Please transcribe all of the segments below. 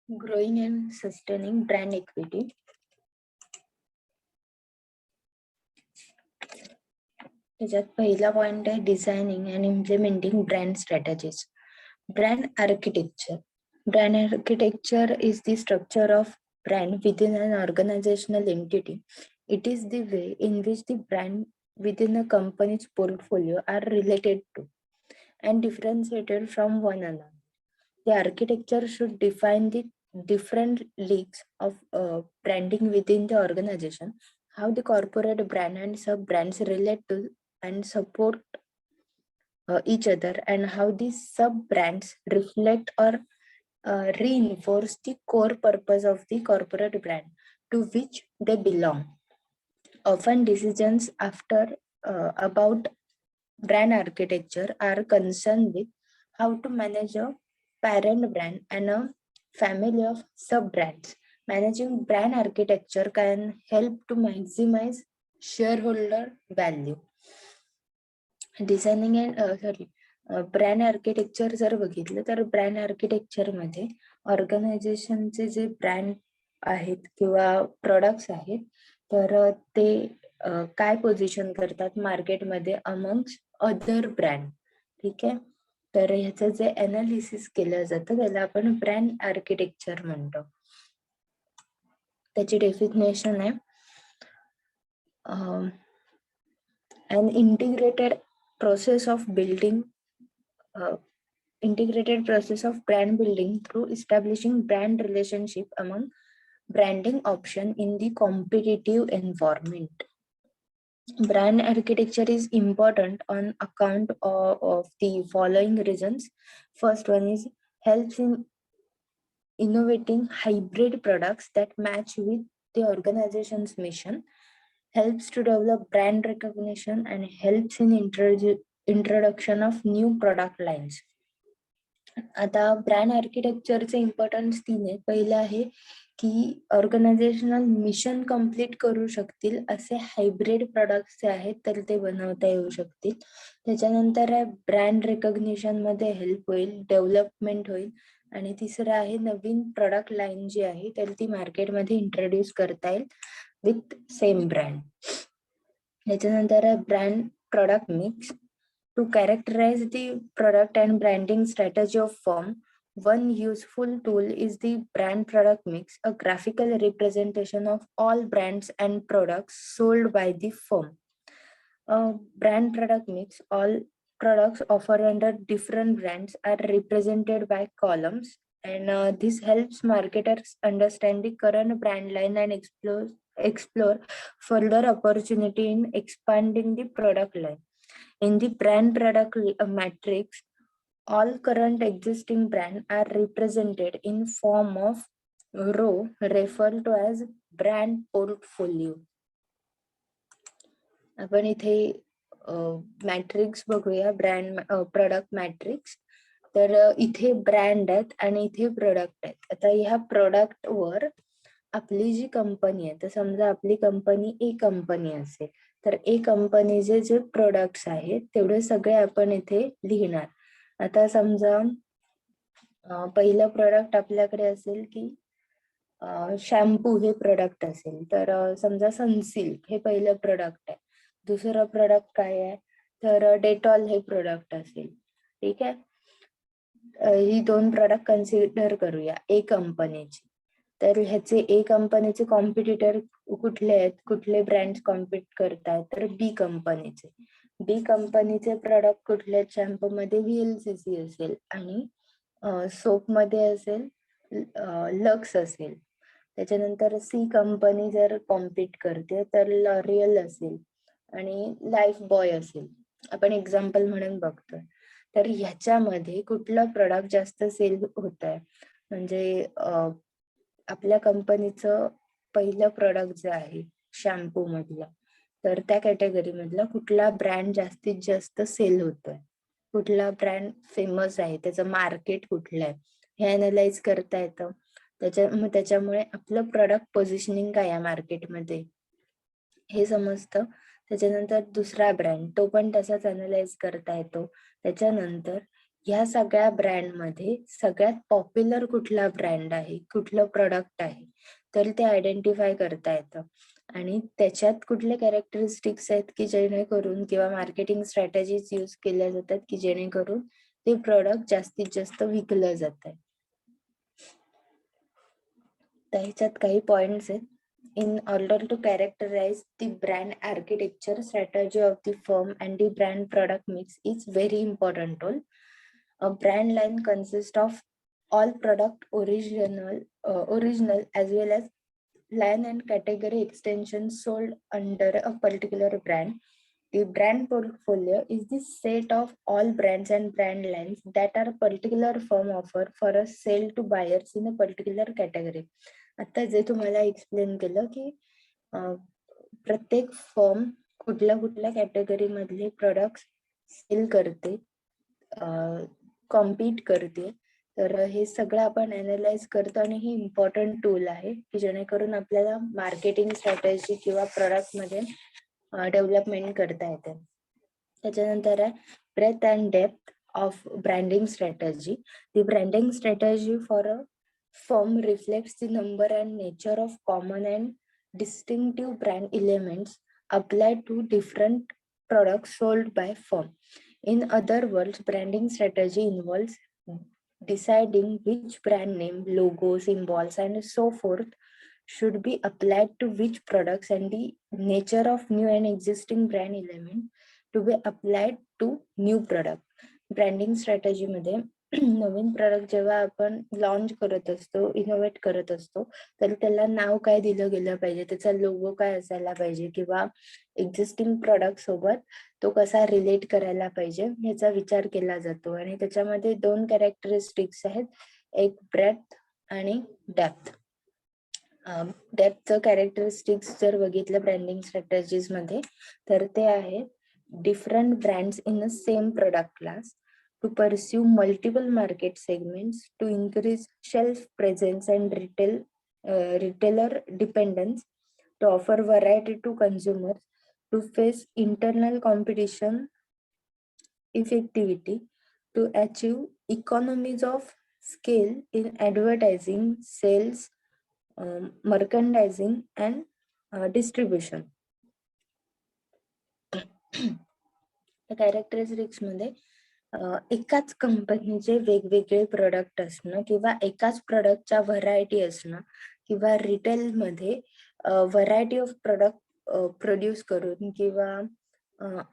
Growing and sustaining brand equity. त्याच्यात पहिला point आहे designing and implementing brand strategies. Brand architecture. Brand architecture is the structure of brand within an organizational entity. It is the way in which the brand within a company's portfolio are related to and differentiated from one another. The architecture should define the different leagues of branding within the organization, how the corporate brand and sub-brands relate to and support each other, and how these sub-brands reflect or reinforce the core purpose of the corporate brand to which they belong. Often decisions about brand architecture are concerned with how to manage a parent brand and a family of sub-brands. Managing brand architecture can help to maximize shareholder value. Designing and brand architecture जर बघितलं तर brand architecture मध्ये ऑर्गनायझेशनचे जे brand आहेत किंवा products आहेत तर ते काय पोझिशन करतात मार्केटमध्ये अमंग अदर ब्रँड. ठीक आहे, तर ह्याचं जे अनालिसिस केलं जातं त्याला आपण ब्रँड आर्किटेक्चर म्हणतो. त्याची डेफिनेशन आहे an integrated process of brand building through establishing brand relationship among branding option in the competitive environment. Brand architecture is important on account of the following reasons. First one is helps in innovating hybrid products that match with the organization's mission, helps to develop brand recognition, and helps in introduction of new product lines. आता brand आर्किटेक्चरचे importance 3 आहे. पहिलं आहे की organisational mission complete करू शकतील असे hybrid products जे आहेत तर ते बनवता येऊ शकतील. त्याच्यानंतर आहे ब्रँड रेकॉग्निशन मध्ये हेल्प होईल, डेव्हलपमेंट होईल, आणि तिसरं आहे नवीन प्रोडक्ट लाईन जी आहे तर ती मार्केटमध्ये इंट्रोड्यूस करता येईल विथ सेम ब्रँड. त्याच्यानंतर आहे brand product mix. To characterize the product and branding strategy of firm, one useful tool is the brand product mix, a graphical representation of all brands and products sold by the firm. Brand product mix, all products offered under different brands are represented by columns, and this helps marketers understand the current brand line and explore further opportunity in expanding the product line. In the brand product matrix, all current existing brands are represented in form of row referred to as brand portfolio. आपण इथे matrix बघूया, brand product matrix. तर इथे brand आहेत आणि इथे product आहेत. आता ह्या प्रोडक्ट वर आपली जी कंपनी आहे, तर समजा आपली कंपनी ए कंपनी असेल तर ए कंपनीचे जे प्रोडक्ट्स आहेत तेवढे सगळे आपण इथे लिहिणार. आता समजा पहिलं प्रोडक्ट आपल्याकडे असेल की शॅम्पू हे प्रोडक्ट असेल तर समजा सनसिल्क हे पहिलं प्रोडक्ट आहे. दुसरं प्रोडक्ट काय आहे तर डेटॉल हे प्रोडक्ट असेल. ठीक आहे, ही 2 प्रोडक्ट कन्सिडर करूया ए कंपनीची. तर ह्याचे ए कंपनीचे कॉम्पिटिटर कुठले आहेत, कुठले ब्रँड कॉम्पिट करतात तर बी कंपनीचे. बी कंपनीचे प्रोडक्ट कुठले आहेत, शॅम्पू मध्ये व्हीएलसीसी असेल आणि सोप मध्ये असेल लक्स असेल. त्याच्यानंतर सी कंपनी जर कॉम्पिट करते तर लॉरियल असेल आणि लाईफ बॉय असेल. आपण एक्झाम्पल म्हणून बघतोय. तर ह्याच्यामध्ये कुठलं प्रोडक्ट जास्त सेल होत आहे, म्हणजे आपल्या कंपनीचं पहिलं प्रोडक्ट जे आहे शॅम्पू मधलं, तर त्या कॅटेगरी मधला कुठला ब्रँड जास्तीत जास्त सेल होतोय, कुठला ब्रँड फेमस आहे, त्याचं मार्केट कुठलं आहे हे अनालाइज करता येतं. त्याच्यामुळे आपलं प्रोडक्ट पोझिशनिंग काय आहे मार्केटमध्ये हे समजतं. त्याच्यानंतर दुसरा ब्रँड तो पण तसाच अनालाइज करता येतो. त्याच्यानंतर ह्या सगळ्या ब्रँड मध्ये सगळ्यात पॉप्युलर कुठला ब्रँड आहे, कुठलं प्रोडक्ट आहे, तर ते आयडेंटिफाय करता येतं. आणि त्याच्यात कुठले कॅरेक्टरिस्टिक्स आहेत की जेणेकरून, किंवा मार्केटिंग स्ट्रॅटेजीज यूज केल्या जातात की जेणेकरून ते प्रोडक्ट जास्तीत जास्त विकलं जात आहे. तर ह्याच्यात काही पॉइंट्स आहेत. In order to characterize the brand architecture strategy of the firm and the brand product mix is very important tool. A brand line consists of all product original as well as line and category extensions sold under a particular brand. The brand portfolio is the set of all brands and brand lines that are particular firm offer for a sale to buyers in a particular category. आता जे तुम्हाला explain केलं की प्रत्येक firm कुठल्या कुठल्या category मधले product sale करते, कॉम्पीट करते, तर हे सगळं आपण अनालाइज करतो आणि ही इम्पॉर्टंट टूल आहे की जेणेकरून आपल्याला मार्केटिंग स्ट्रॅटेजी किंवा प्रोडक्ट मध्ये डेव्हलपमेंट करता येते. त्याच्यानंतर आहे breadth and depth of branding strategy. The branding strategy for a firm reflects the number and nature of common and distinctive brand elements applied to different products sold by firm. In other words, branding strategy involves deciding which brand name, logo, symbols, and so forth should be applied to which products and the nature of new and existing brand element to be applied to new product. Branding strategy मध्ये नवीन product जेव्हा आपण launch करत असतो, innovate करत असतो, तर त्याला नाव काय दिलं गेलं पाहिजे, त्याचा लोगो काय असायला पाहिजे, किंवा एक्झिस्टिंग प्रोडक्ट सोबत तो कसा रिलेट करायला पाहिजे याचा विचार केला जातो. आणि त्याच्यामध्ये दोन कॅरेक्टरिस्टिक्स आहेत, एक ब्रेथ आणि डेप्थ. डेप्थचं कॅरेक्टरिस्टिक्स जर बघितलं ब्रँडिंग स्ट्रॅटेजीज मध्ये, तर ते आहे different brands in the same product class to pursue multiple market segments to increase shelf presence and retailer dependence, to offer variety to consumers, to face internal competition effectivity, to achieve economies of scale in advertising, sales, merchandising and distribution. Characteristics मध्ये एकाच कंपनीचे वेगवेगळे product असणं, किंवा एकाच प्रोडक्टच्या variety असणं, किंवा retail मध्ये व्हरायटी ऑफ प्रोडक्ट प्रोड्यूस करून, किंवा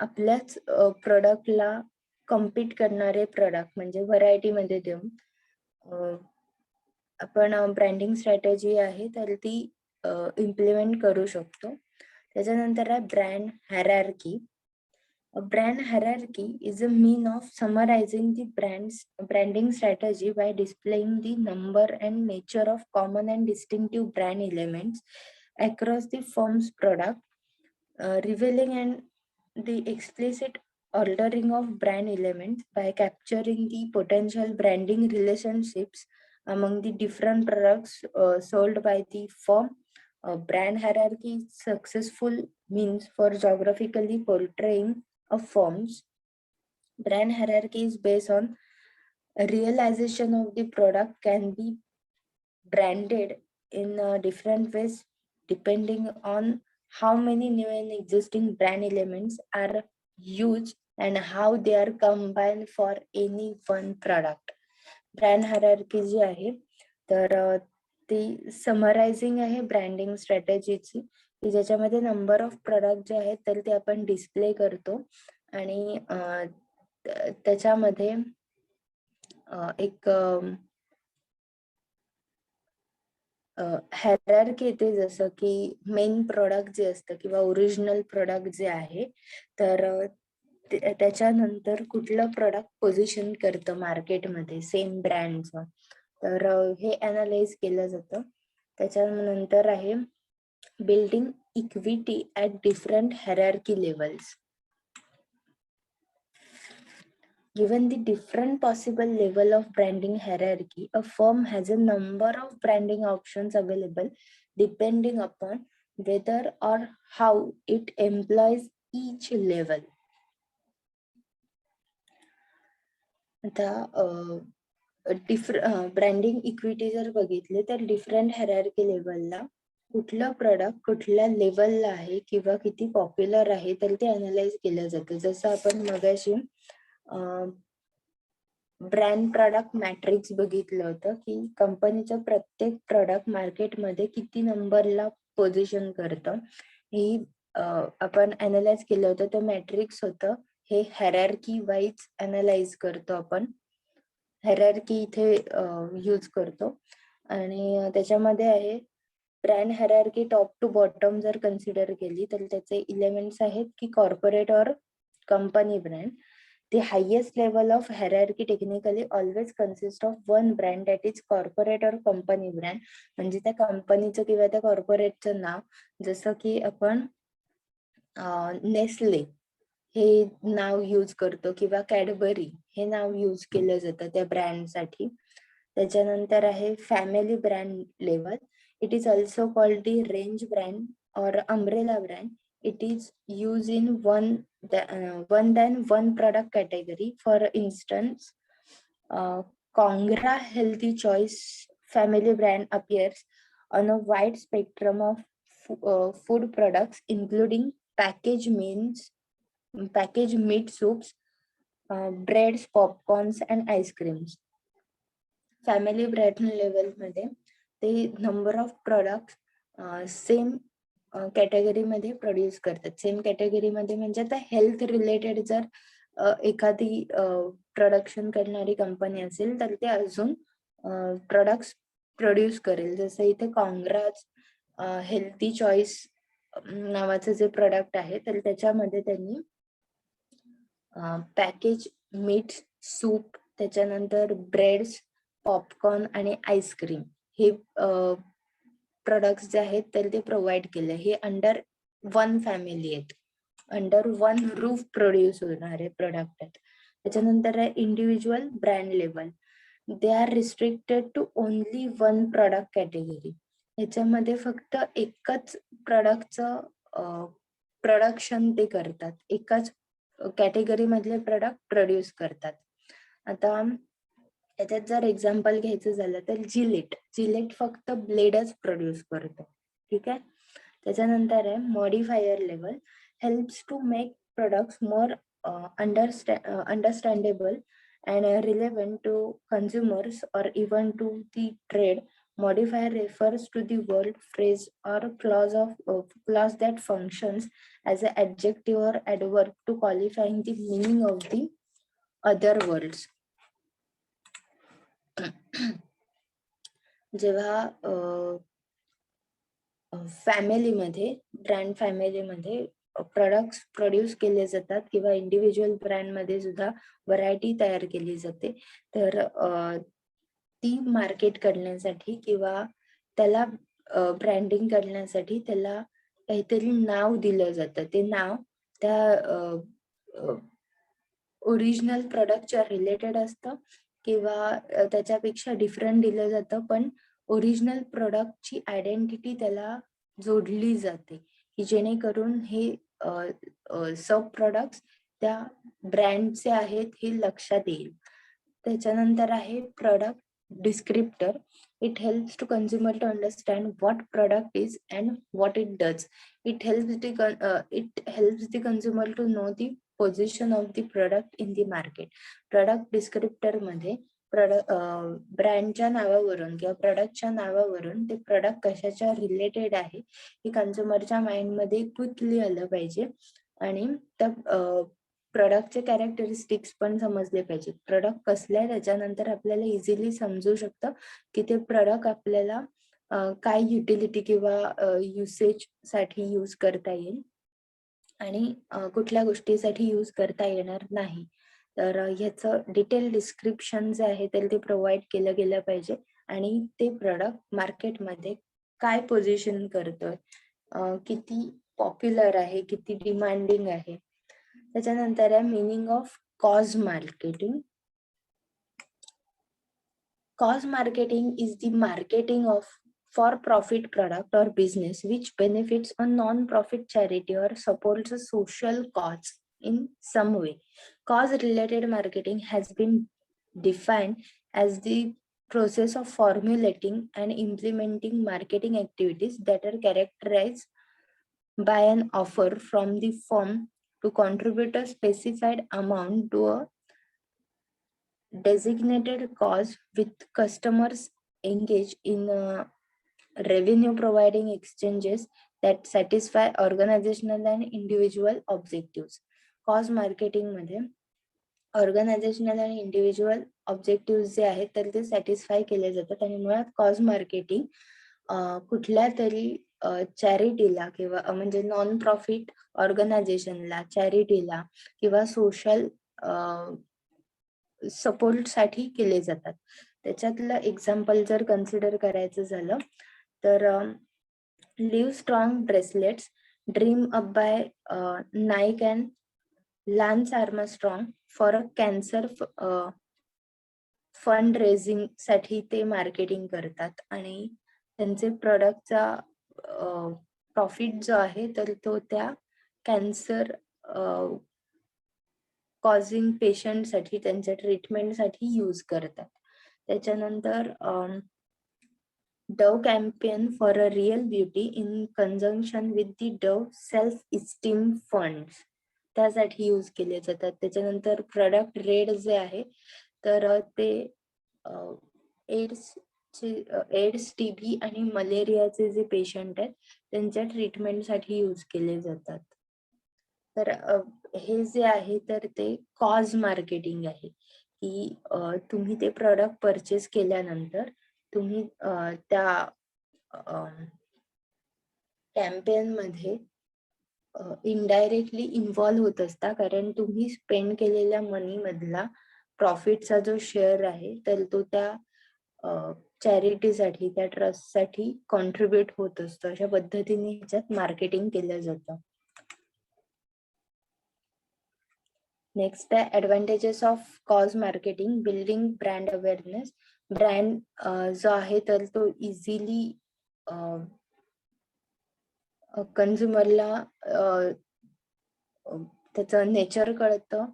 आपल्याच प्रोडक्टला कम्पीट करणारे प्रोडक्ट म्हणजे व्हरायटी मध्ये देऊन आपण ब्रँडिंग स्ट्रॅटेजी आहे तर ती इम्प्लिमेंट करू शकतो. त्याच्यानंतर आहे brand hierarchy. A brand hierarchy is a mean of summarizing the branding strategy by displaying the number and nature of common and distinctive brand elements across the firm's product, revealing and the explicit altering of brand elements by capturing the potential branding relationships among the different products sold by the firm. Brand hierarchy is successful means for geographically portraying of firms. Brand hierarchy is based on a realization of the product can be branded in different ways depending on how many new and existing brand elements are used and how they are combined for any one product. Brand hierarchy जी आहे तर ती समरायझिंग आहे branding स्ट्रॅटेजीची, की ज्याच्यामध्ये number of product जे आहेत तर ते आपण डिस्प्ले करतो आणि त्याच्यामध्ये एक हायरार्की येते, जसं की मेन प्रोडक्ट जे असतं किंवा ओरिजिनल प्रोडक्ट जे आहे तर त्याच्यानंतर कुठलं प्रोडक्ट पोझिशन करतं मार्केटमध्ये सेम ब्रँडचं, तर हे अनालाइज केलं जातं. त्याच्यानंतर आहे building equity at different hierarchy levels. Given the different possible level of branding hierarchy, a firm has a number of branding options available depending upon whether or how it employs each level. आता branding equity जर बघितले तर different hierarchy लेवलला कुठलं product कुठल्या लेवलला आहे किंवा किती पॉप्युलर आहे तर ते अनालाइज केलं जातं. जसं आपण मगाशी ब्रँड प्रॉडक्ट मॅट्रिक्स बघितलं होतं की कंपनीचं प्रत्येक प्रॉडक्ट मार्केटमध्ये किती नंबरला पोझिशन करतं ही आपण अनालाइज केलं होतं. ते मॅट्रिक्स होतं हे हायरार्की वाईज अनालाइज करतो आपण. हायरार्की इथे यूज करतो आणि त्याच्यामध्ये आहे brand hierarchy top to bottom जर कन्सिडर केली तर त्याचे एलिमेंट्स आहेत की कॉर्पोरेट और company brand. The highest level of hierarchy technically always consists of one brand that is corporate or company brand. म्हणजे त्या कंपनीचं किंवा त्या कॉर्पोरेटचं नाव, जसं की आपण नेस्ले हे नाव यूज करतो किंवा कॅडबरी हे नाव यूज केलं जातं त्या ब्रँडसाठी. त्याच्यानंतर आहे family brand level. It is also called the range brand or umbrella brand. It is used in one product category. For instance, Congra Healthy Choice family brand appears on a wide spectrum of food products, including packaged meat soups, breads, popcorns, and ice creams. Family brand level मध्ये ते number of product same category मध्ये produce करतात. Same category मध्ये म्हणजे आता health related जर एखादी production करणारी कंपनी असेल तर ते अजून प्रोडक्ट्स प्रोड्यूस करेल. जसं इथे काँग्राज हेल्थी चॉईस नावाचं जे प्रोडक्ट आहे तर त्याच्यामध्ये त्यांनी पॅकेज मीट सूप, त्याच्यानंतर ब्रेड्स, पॉपकॉर्न आणि आईस्क्रीम हे प्रोडक्ट्स जे आहेत तर ते प्रोव्हाइड केले. हे अंडर वन फॅमिली आहेत, अंडर वन रूफ प्रोड्यूस होणारे प्रोडक्ट आहेत. त्याच्यानंतर आहे individual brand level. They are restricted to only one product category. ह्याच्यामध्ये फक्त एकच प्रोडक्टचं प्रोडक्शन ते करतात, एकाच कॅटेगरी मधले प्रोडक्ट प्रोड्यूस करतात. आता याच्यात जर एक्झाम्पल घ्यायचं झालं तर जिलेट फक्त ब्लेडच प्रोड्यूस करतो. ठीक आहे. त्याच्यानंतर आहे modifier level. Helps to make products more understandable and relevant to consumers or even to the trade. Modifier refers to the word, phrase, or clause that functions as an adjective or adverb to qualifying the meaning of the other words. जेव्हा फॅमिलीमध्ये brand फॅमिलीमध्ये products produce केले जातात किंवा individual brand मध्ये सुद्धा variety तयार केली जाते, तर ती मार्केट करण्यासाठी किंवा त्याला ब्रँडिंग करण्यासाठी त्याला काहीतरी नाव दिलं जातं. ते नाव त्या ओरिजिनल प्रोडक्टच्या रिलेटेड असतं किंवा त्याच्यापेक्षा डिफरंट दिलं जातं, पण ओरिजिनल प्रोडक्टची आयडेंटिटी त्याला जोडली जाते की जेणेकरून हे सब प्रोडक्ट्स त्या ब्रँडचे आहेत हे लक्षात येईल. त्याच्यानंतर आहे product descriptor. It helps to consumer to understand what product is and what it does. It helps the consumer to know the position of the product in the market. Product descriptor मध्ये ब्रँडच्या नावावरून किंवा प्रोडक्टच्या नावावरून ते product कशाच्या related आहे हे कन्झ्युमरच्या mind मध्ये क्विकली आलं पाहिजे आणि त्या प्रोडक्टचे कॅरेक्टरिस्टिक्स पण समजले पाहिजे. प्रोडक्ट कसले आहे त्याच्यानंतर आपल्याला इझिली समजू शकतं की ते प्रोडक्ट आपल्याला काय युटिलिटी किंवा युसेज साठी यूज करता येईल आणि कुठल्या गोष्टीसाठी यूज करता येणार नाही. तर ह्याचं डिटेल डिस्क्रिप्शन जे आहे ते प्रोव्हाइड केलं गेलं पाहिजे आणि ते प्रोडक्ट मार्केटमध्ये काय पोझिशन करतोय, किती पॉप्युलर आहे, किती डिमांडिंग आहे. त्याच्यानंतर आहे meaning of cause marketing. Cause marketing is the marketing of for-profit product or business which benefits a non-profit charity or supports a social cause in some way. Cause-related marketing has been defined as the process of formulating and implementing marketing activities that are characterized by an offer from the firm to contribute a specified amount to a designated cause, with customers engaged in revenue providing exchanges that satisfy organizational and individual objectives. Cause marketing मध्ये organisational आणि individual objective जे आहेत तर ते satisfy केले जातात आणि मुळात कॉज मार्केटिंग कुठल्या तरी चॅरिटीला किंवा म्हणजे नॉन प्रॉफिट ऑर्गनायझेशनला, चॅरिटीला किंवा सोशल सपोर्ट साठी केले जातात. त्याच्यातलं एक्झाम्पल जर कन्सिडर करायचं झालं तर Livestrong bracelets dream up by Nike and Lance Armstrong for a cancer fund raising साठी ते मार्केटिंग करतात आणि त्यांचे प्रोडक्टचा प्रॉफिट जो आहे तर तो त्या कॅन्सर कॉझिंग पेशंट साठी त्यांच्या ट्रीटमेंटसाठी यूज करतात. त्याच्यानंतर Dove campaign for a real beauty in conjunction with the Dove self esteem fund त्यासाठी यूज केले जातात. त्याच्यानंतर प्रोडक्ट रेड जे आहे तर ते एड्स टीबी आणि मलेरियाचे जे पेशंट आहेत त्यांच्या ट्रीटमेंटसाठी यूज केले जातात. तर हे जे आहे तर ते कॉज मार्केटिंग आहे की तुम्ही ते प्रोडक्ट परचेस केल्यानंतर तुम्ही त्या कॅम्पेन मध्ये इनडायरेक्टली इन्व्हॉल्व्ह होत असता, कारण तुम्ही स्पेंड केलेल्या मनी मधला प्रॉफिटचा जो शेअर आहे तर तो त्या चॅरिटीसाठी, त्या ट्रस्टसाठी कॉन्ट्रीब्युट होत असतो. अशा पद्धतीने ह्याच्यात मार्केटिंग केलं जातं. नेक्स्ट आहे advantages of cause marketing, building brand awareness. Brand जो आहे तर तो इझिली कंझ्युमरला त्याचं नेचर कळतं,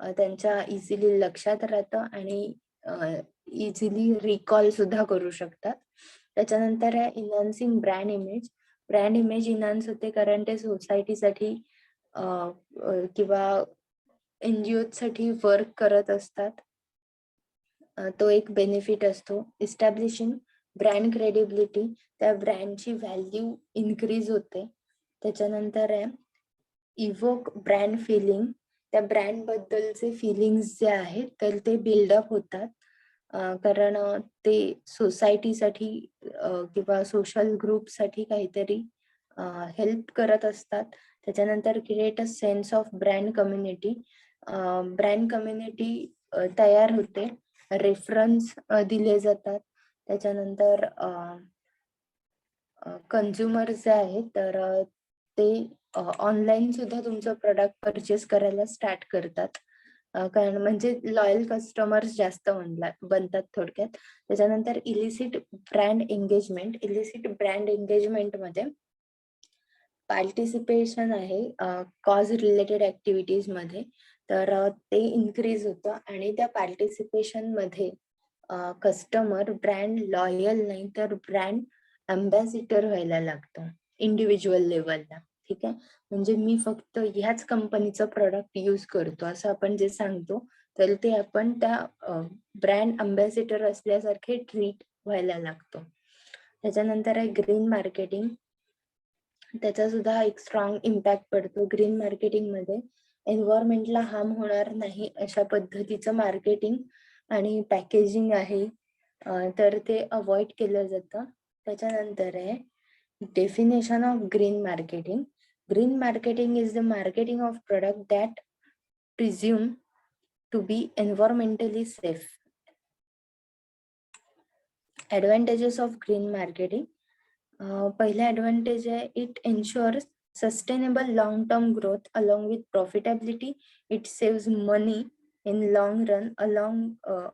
त्यांच्या इझिली लक्षात राहतं आणि इझिली रिकॉल सुद्धा करू शकतात. त्याच्यानंतर आहे enhancing brand image. Brand image enhance होते कारण ते सोसायटीसाठी किंवा एनजीओ साठी वर्क करत असतात. तो एक बेनिफिट असतो. इस्टॅब्लिशिंग ब्रँड क्रेडिबिलिटी, त्या ब्रँडची व्हॅल्यू इन्क्रीज होते. त्याच्यानंतर आहे इव्होक ब्रँड फिलिंग, त्या ब्रँड बद्दलचे फिलिंग्स जे आहेत तर ते बिल्डअप होतात, कारण ते सोसायटीसाठी किंवा सोशल ग्रुपसाठी काहीतरी हेल्प करत असतात. त्याच्यानंतर create a sense of brand community. Brand community तयार होते, रेफरन्स दिले जातात. त्याच्यानंतर कंझ्युमर जे आहेत तर ते ऑनलाईन सुद्धा तुमचं प्रोडक्ट परचेस करायला स्टार्ट करतात, कारण म्हणजे लॉयल कस्टमर्स जास्त बनतात थोडक्यात. त्याच्यानंतर illicit brand engagement. Illicit brand engagement मध्ये पार्टिसिपेशन आहे कॉज रिलेटेड ऍक्टिव्हिटीज मध्ये, तर ते इन्क्रीज होतं आणि त्या पार्टिसिपेशन मध्ये कस्टमर ब्रँड लॉयल नाही तर ब्रँड अँबॅसिडर व्हायला लागतं इंडिव्हिज्युअल लेवलला. ठीक आहे, म्हणजे मी फक्त ह्याच कंपनीचं प्रोडक्ट यूज करतो असं आपण जे सांगतो तर ते आपण त्या ब्रँड अँबॅसिडर असल्यासारखे ट्रीट व्हायला लागतो. त्याच्यानंतर आहे ग्रीन मार्केटिंग. त्याचा सुद्धा एक स्ट्रॉंग इम्पॅक्ट पडतो. ग्रीन मार्केटिंग मध्ये एन्व्हायरमेंटला हार्म होणार नाही अशा पद्धतीचं मार्केटिंग आणि पॅकेजिंग आहे, तर ते अवॉइड केलं जातं. त्याच्यानंतर आहे definition of green marketing. Green marketing is the marketing of product that presume to be environmentally safe. Advantages of green marketing. पहिला ऍडव्हान्टेज आहे it ensures sustainable long-term growth along with profitability. It saves money in long run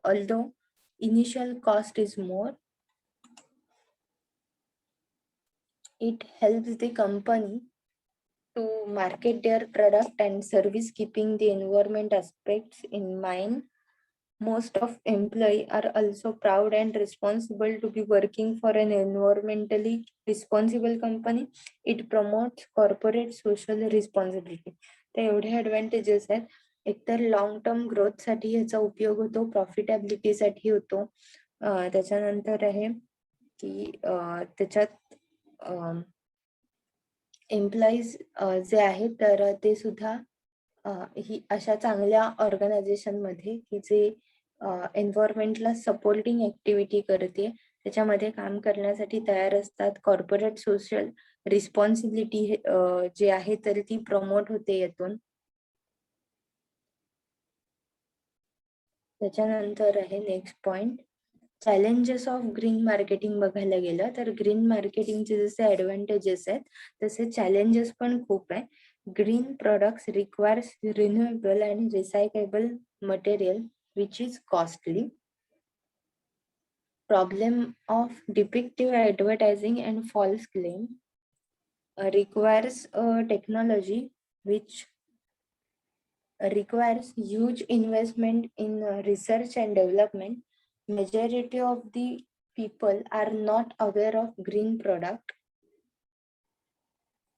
although initial cost is more. It helps the company to market their product and service keeping the environment aspects in mind. Most of employees are also proud and responsible to be working for an environmentally responsible company. It promotes corporate social responsibility. तर एवढे advantages आहेत. एकतर long term growth साठी याचा उपयोग होतो, profitability साठी होतो. त्याच्यानंतर आहे की त्याच्यात एम्प्लॉईज जे आहेत तर ते सुद्धा ही अशा चांगल्या ऑर्गनायझेशन मध्ये की जे एन्व्हायरमेंटला सपोर्टिंग ऍक्टिव्हिटी करते त्याच्यामध्ये काम करण्यासाठी तयार असतात. कॉर्पोरेट सोशल रिस्पॉन्सिबिलिटी जे आहे तर ती प्रमोट होते यातून. त्याच्यानंतर आहे next point, challenges of green marketing बघायला गेलं तर ग्रीन मार्केटिंगचे जसे ऍडव्हान्टेजेस आहेत तसे चॅलेंजेस पण खूप आहे. Green products requires renewable and recyclable material which is costly. Problem of depictive advertising and false claim requires a technology which requires huge investment in research and development. Majority of the people are not aware of green product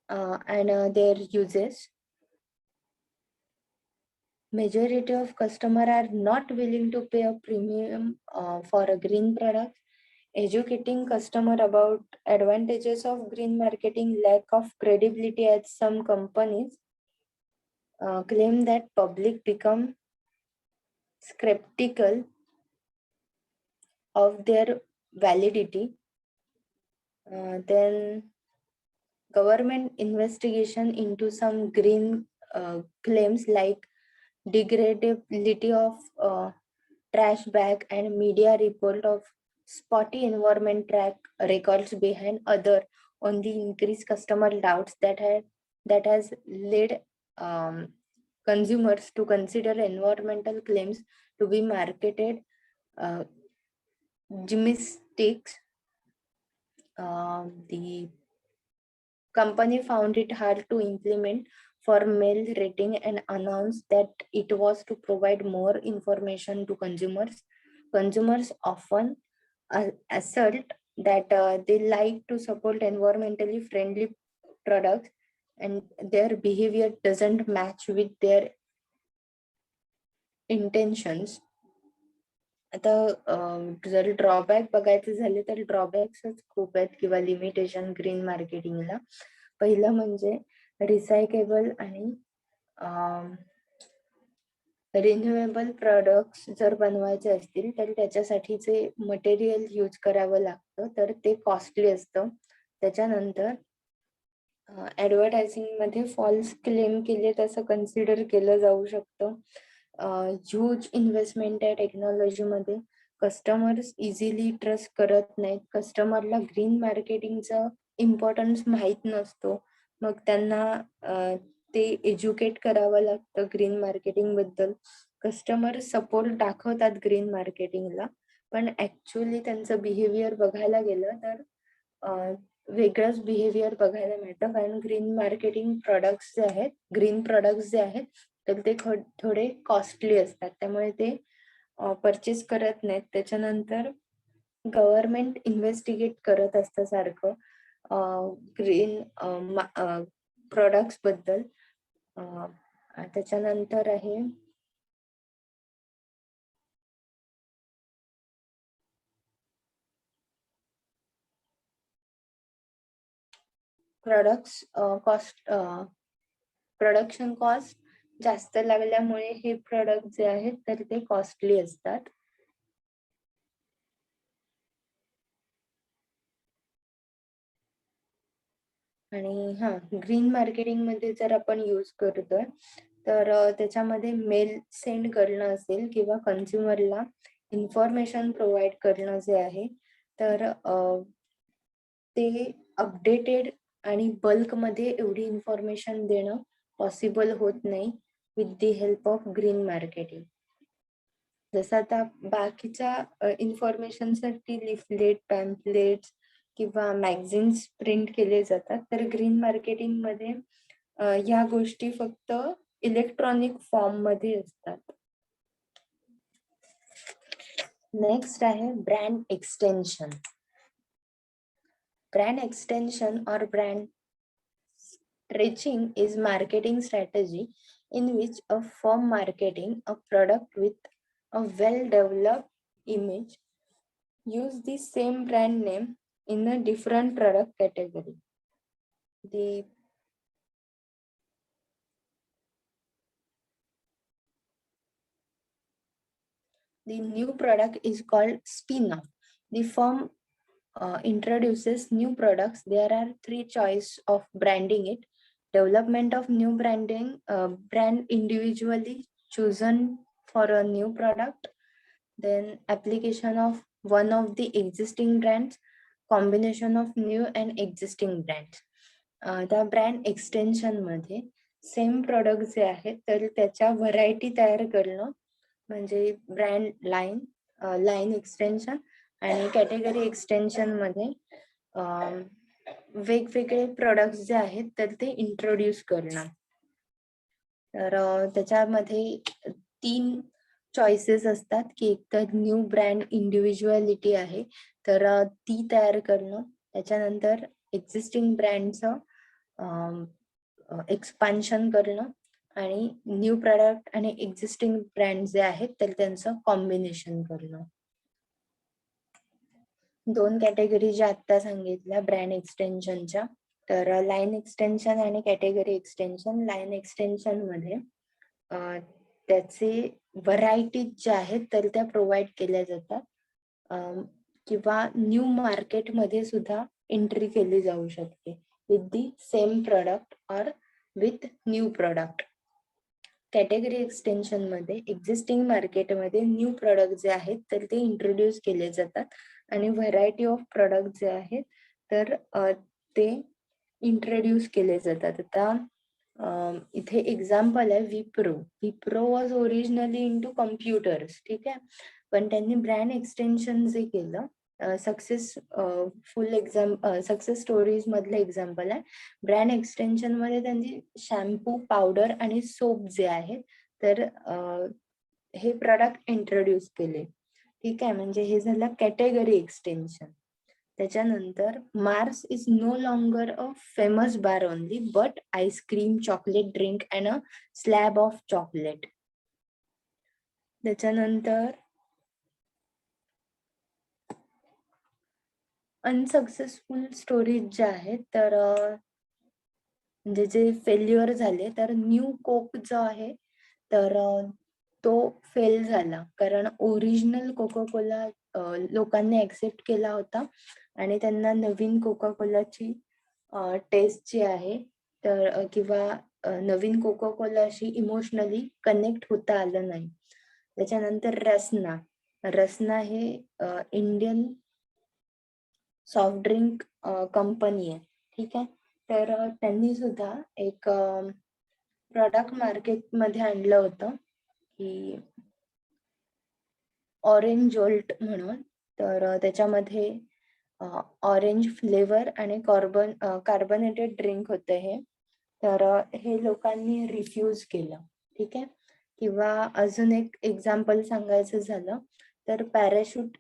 and their uses. Majority of customer are not willing to pay a premium for a green product. Educating customer about advantages of green marketing, lack of credibility as some companies claim that public become skeptical of their validity. Then government investigation into some green claims like degradability of trash bag and media report of spotty environment track records behind other on the increased customer doubts that has led consumers to consider environmental claims to be marketed gymnastics. The company found it hard to implement for mail rating and announced that it was to provide more information to consumers. Consumers often assert that they like to support environmentally friendly products and their behavior doesn't match with their intentions. आता जर drawback बघायचे झाले तर ड्रॉबॅक्सच खूप आहेत किंवा limitation green मार्केटिंगला. पहिलं म्हणजे रिसायकेबल आणि रिन्युएबल प्रोडक्ट्स जर बनवायचे असतील तर त्याच्यासाठीचे मटेरियल यूज करावं लागतं तर ते कॉस्टली असतं. त्याच्यानंतर ऍडव्हर्टायझिंग मध्ये फॉल्स क्लेम केले तसं कन्सिडर केलं जाऊ शकतं. ह्यूज इन्व्हेस्टमेंट आहे टेक्नॉलॉजीमध्ये. कस्टमर्स इझिली ट्रस्ट करत नाहीत. कस्टमरला ग्रीन मार्केटिंगचा इम्पॉर्टन्स माहीत नसतो. मग त्यांना ते एज्युकेट करावं लागतं ग्रीन मार्केटिंग बद्दल. कस्टमर सपोर्ट दाखवतात ग्रीन मार्केटिंगला पण ऍक्च्युअली त्यांचं बिहेवियर बघायला गेलं तर वेगळंच बिहेवियर बघायला मिळतं. कारण ग्रीन मार्केटिंग प्रोडक्ट्स जे आहेत, ग्रीन प्रोडक्ट्स जे आहेत तर ते थोडे कॉस्टली असतात त्यामुळे ते परचेस करत नाहीत. त्याच्यानंतर गव्हर्नमेंट इन्व्हेस्टिगेट करत असतं सारखं ग्रीन प्रोडक्ट्स बद्दल. त्याच्यानंतर आहे प्रोडक्ट्स कॉस्ट, प्रोडक्शन कॉस्ट जास्त लागल्यामुळे हे प्रोडक्ट जे आहेत तर ते कॉस्टली असतात. आणि ग्रीन मार्केटिंग मध्ये जर आपण यूज करतोय तर त्याच्यामध्ये मेल सेंड करणं असेल किंवा कन्झ्युमरला इन्फॉर्मेशन प्रोव्हाइड करणं जे आहे तर ते अपडेटेड आणि बल्क मध्ये एवढी इन्फॉर्मेशन देणं पॉसिबल होत नाही with the help of green marketing. जसं आता बाकीच्या इन्फॉर्मेशन साठी लिफलेट, पॅम्पलेट्स किंवा मॅगझिन्स प्रिंट केले जातात तर ग्रीन मार्केटिंग मध्ये या गोष्टी फक्त इलेक्ट्रॉनिक फॉर्म मध्ये असतात. नेक्स्ट आहे brand extension. Brand extension or brand stretching is marketing strategy in which a firm marketing a product with a well-developed image use the same brand name in a different product category. The new product is called spin-off. The firm introduces new products. There are three choice of branding it. Development of new branding, brand individually chosen for a new product. Then application of one of the existing brands, combination of new and existing brands. त्या brand extension मध्ये same product जे आहेत तर त्याच्या variety तयार करणं म्हणजे brand line extension आणि कॅटेगरी एक्सटेन्शन मध्ये वेगवेगळे प्रोडक्ट जे आहेत तर ते इंट्रोड्यूस करणं. तर त्याच्यामध्ये 3 चॉईसेस असतात की एक तर न्यू ब्रँड इंडिव्हिज्युअलिटी आहे तर ती तयार करणं. त्याच्यानंतर एक्झिस्टिंग ब्रँडचं एक्सपान्शन करणं आणि न्यू प्रोडक्ट आणि एक्झिस्टिंग ब्रँड जे आहेत तर त्यांचं कॉम्बिनेशन करणं. 2 कॅटेगरी ज्या आता सांगितल्या ब्रँड एक्सटेन्शनच्या, तर लाईन एक्सटेन्शन आणि कॅटेगरी एक्सटेन्शन. लाईन एक्सटेन्शन मध्ये त्याचे व्हरायटीज ज्या आहेत तर त्या प्रोव्हाइड केल्या जातात किंवा न्यू मार्केटमध्ये सुद्धा एंट्री केली जाऊ शकते विथ दी सेम प्रोडक्ट और with new product. Category extension मध्ये एक्झिस्टिंग मार्केटमध्ये न्यू प्रोडक्ट जे आहेत तर ते इंट्रोड्यूस केले जातात आणि व्हरायटी ऑफ प्रोडक्ट जे आहेत तर ते इंट्रोड्यूस केले जातात. आता इथे एक्झाम्पल आहे Wipro. Wipro was originally into computers, ठीक आहे, पण त्यांनी ब्रँड एक्सटेन्शन जे केलं, सक्सेस स्टोरीज मधलं एक्झाम्पल आहे. ब्रँड एक्सटेन्शन मध्ये त्यांनी शॅम्पू, पावडर आणि सोप जे आहेत तर हे प्रोडक्ट इंट्रोड्यूस केले, ठीक आहे. म्हणजे हे झालं कॅटेगरी एक्सटेन्शन. त्याच्यानंतर Mars is no longer a famous bar only but ice cream, chocolate drink and a slab of chocolate. त्याच्यानंतर अनसक्सेसफुल स्टोरीज ज्या आहेत तर म्हणजे जे फेल्युअर झाले, तर न्यू कोक जो आहे तर तो फेल झाला कारण ओरिजिनल कोका कोला लोकांनी ऍक्सेप्ट केला होता आणि त्यांना नवीन कोका कोलाची टेस्ट जी आहे तर किंवा नवीन कोका कोलाशी इमोशनली कनेक्ट होता आलं नाही. त्याच्यानंतर रसना हे इंडियन सॉफ्ट ड्रिंक कंपनी आहे, ठीक आहे. तर त्यांनी सुद्धा एक प्रोडक्ट मार्केटमध्ये आणलं होतं की ऑरेंज जोल्ट म्हणून. तर त्याच्यामध्ये ऑरेंज फ्लेवर आणि कार्बोनेटेड ड्रिंक होतं हे. तर हे लोकांनी रिफ्यूज केलं, ठीक आहे. किंवा अजून एक एक्झाम्पल सांगायचं झालं तर पॅराशूट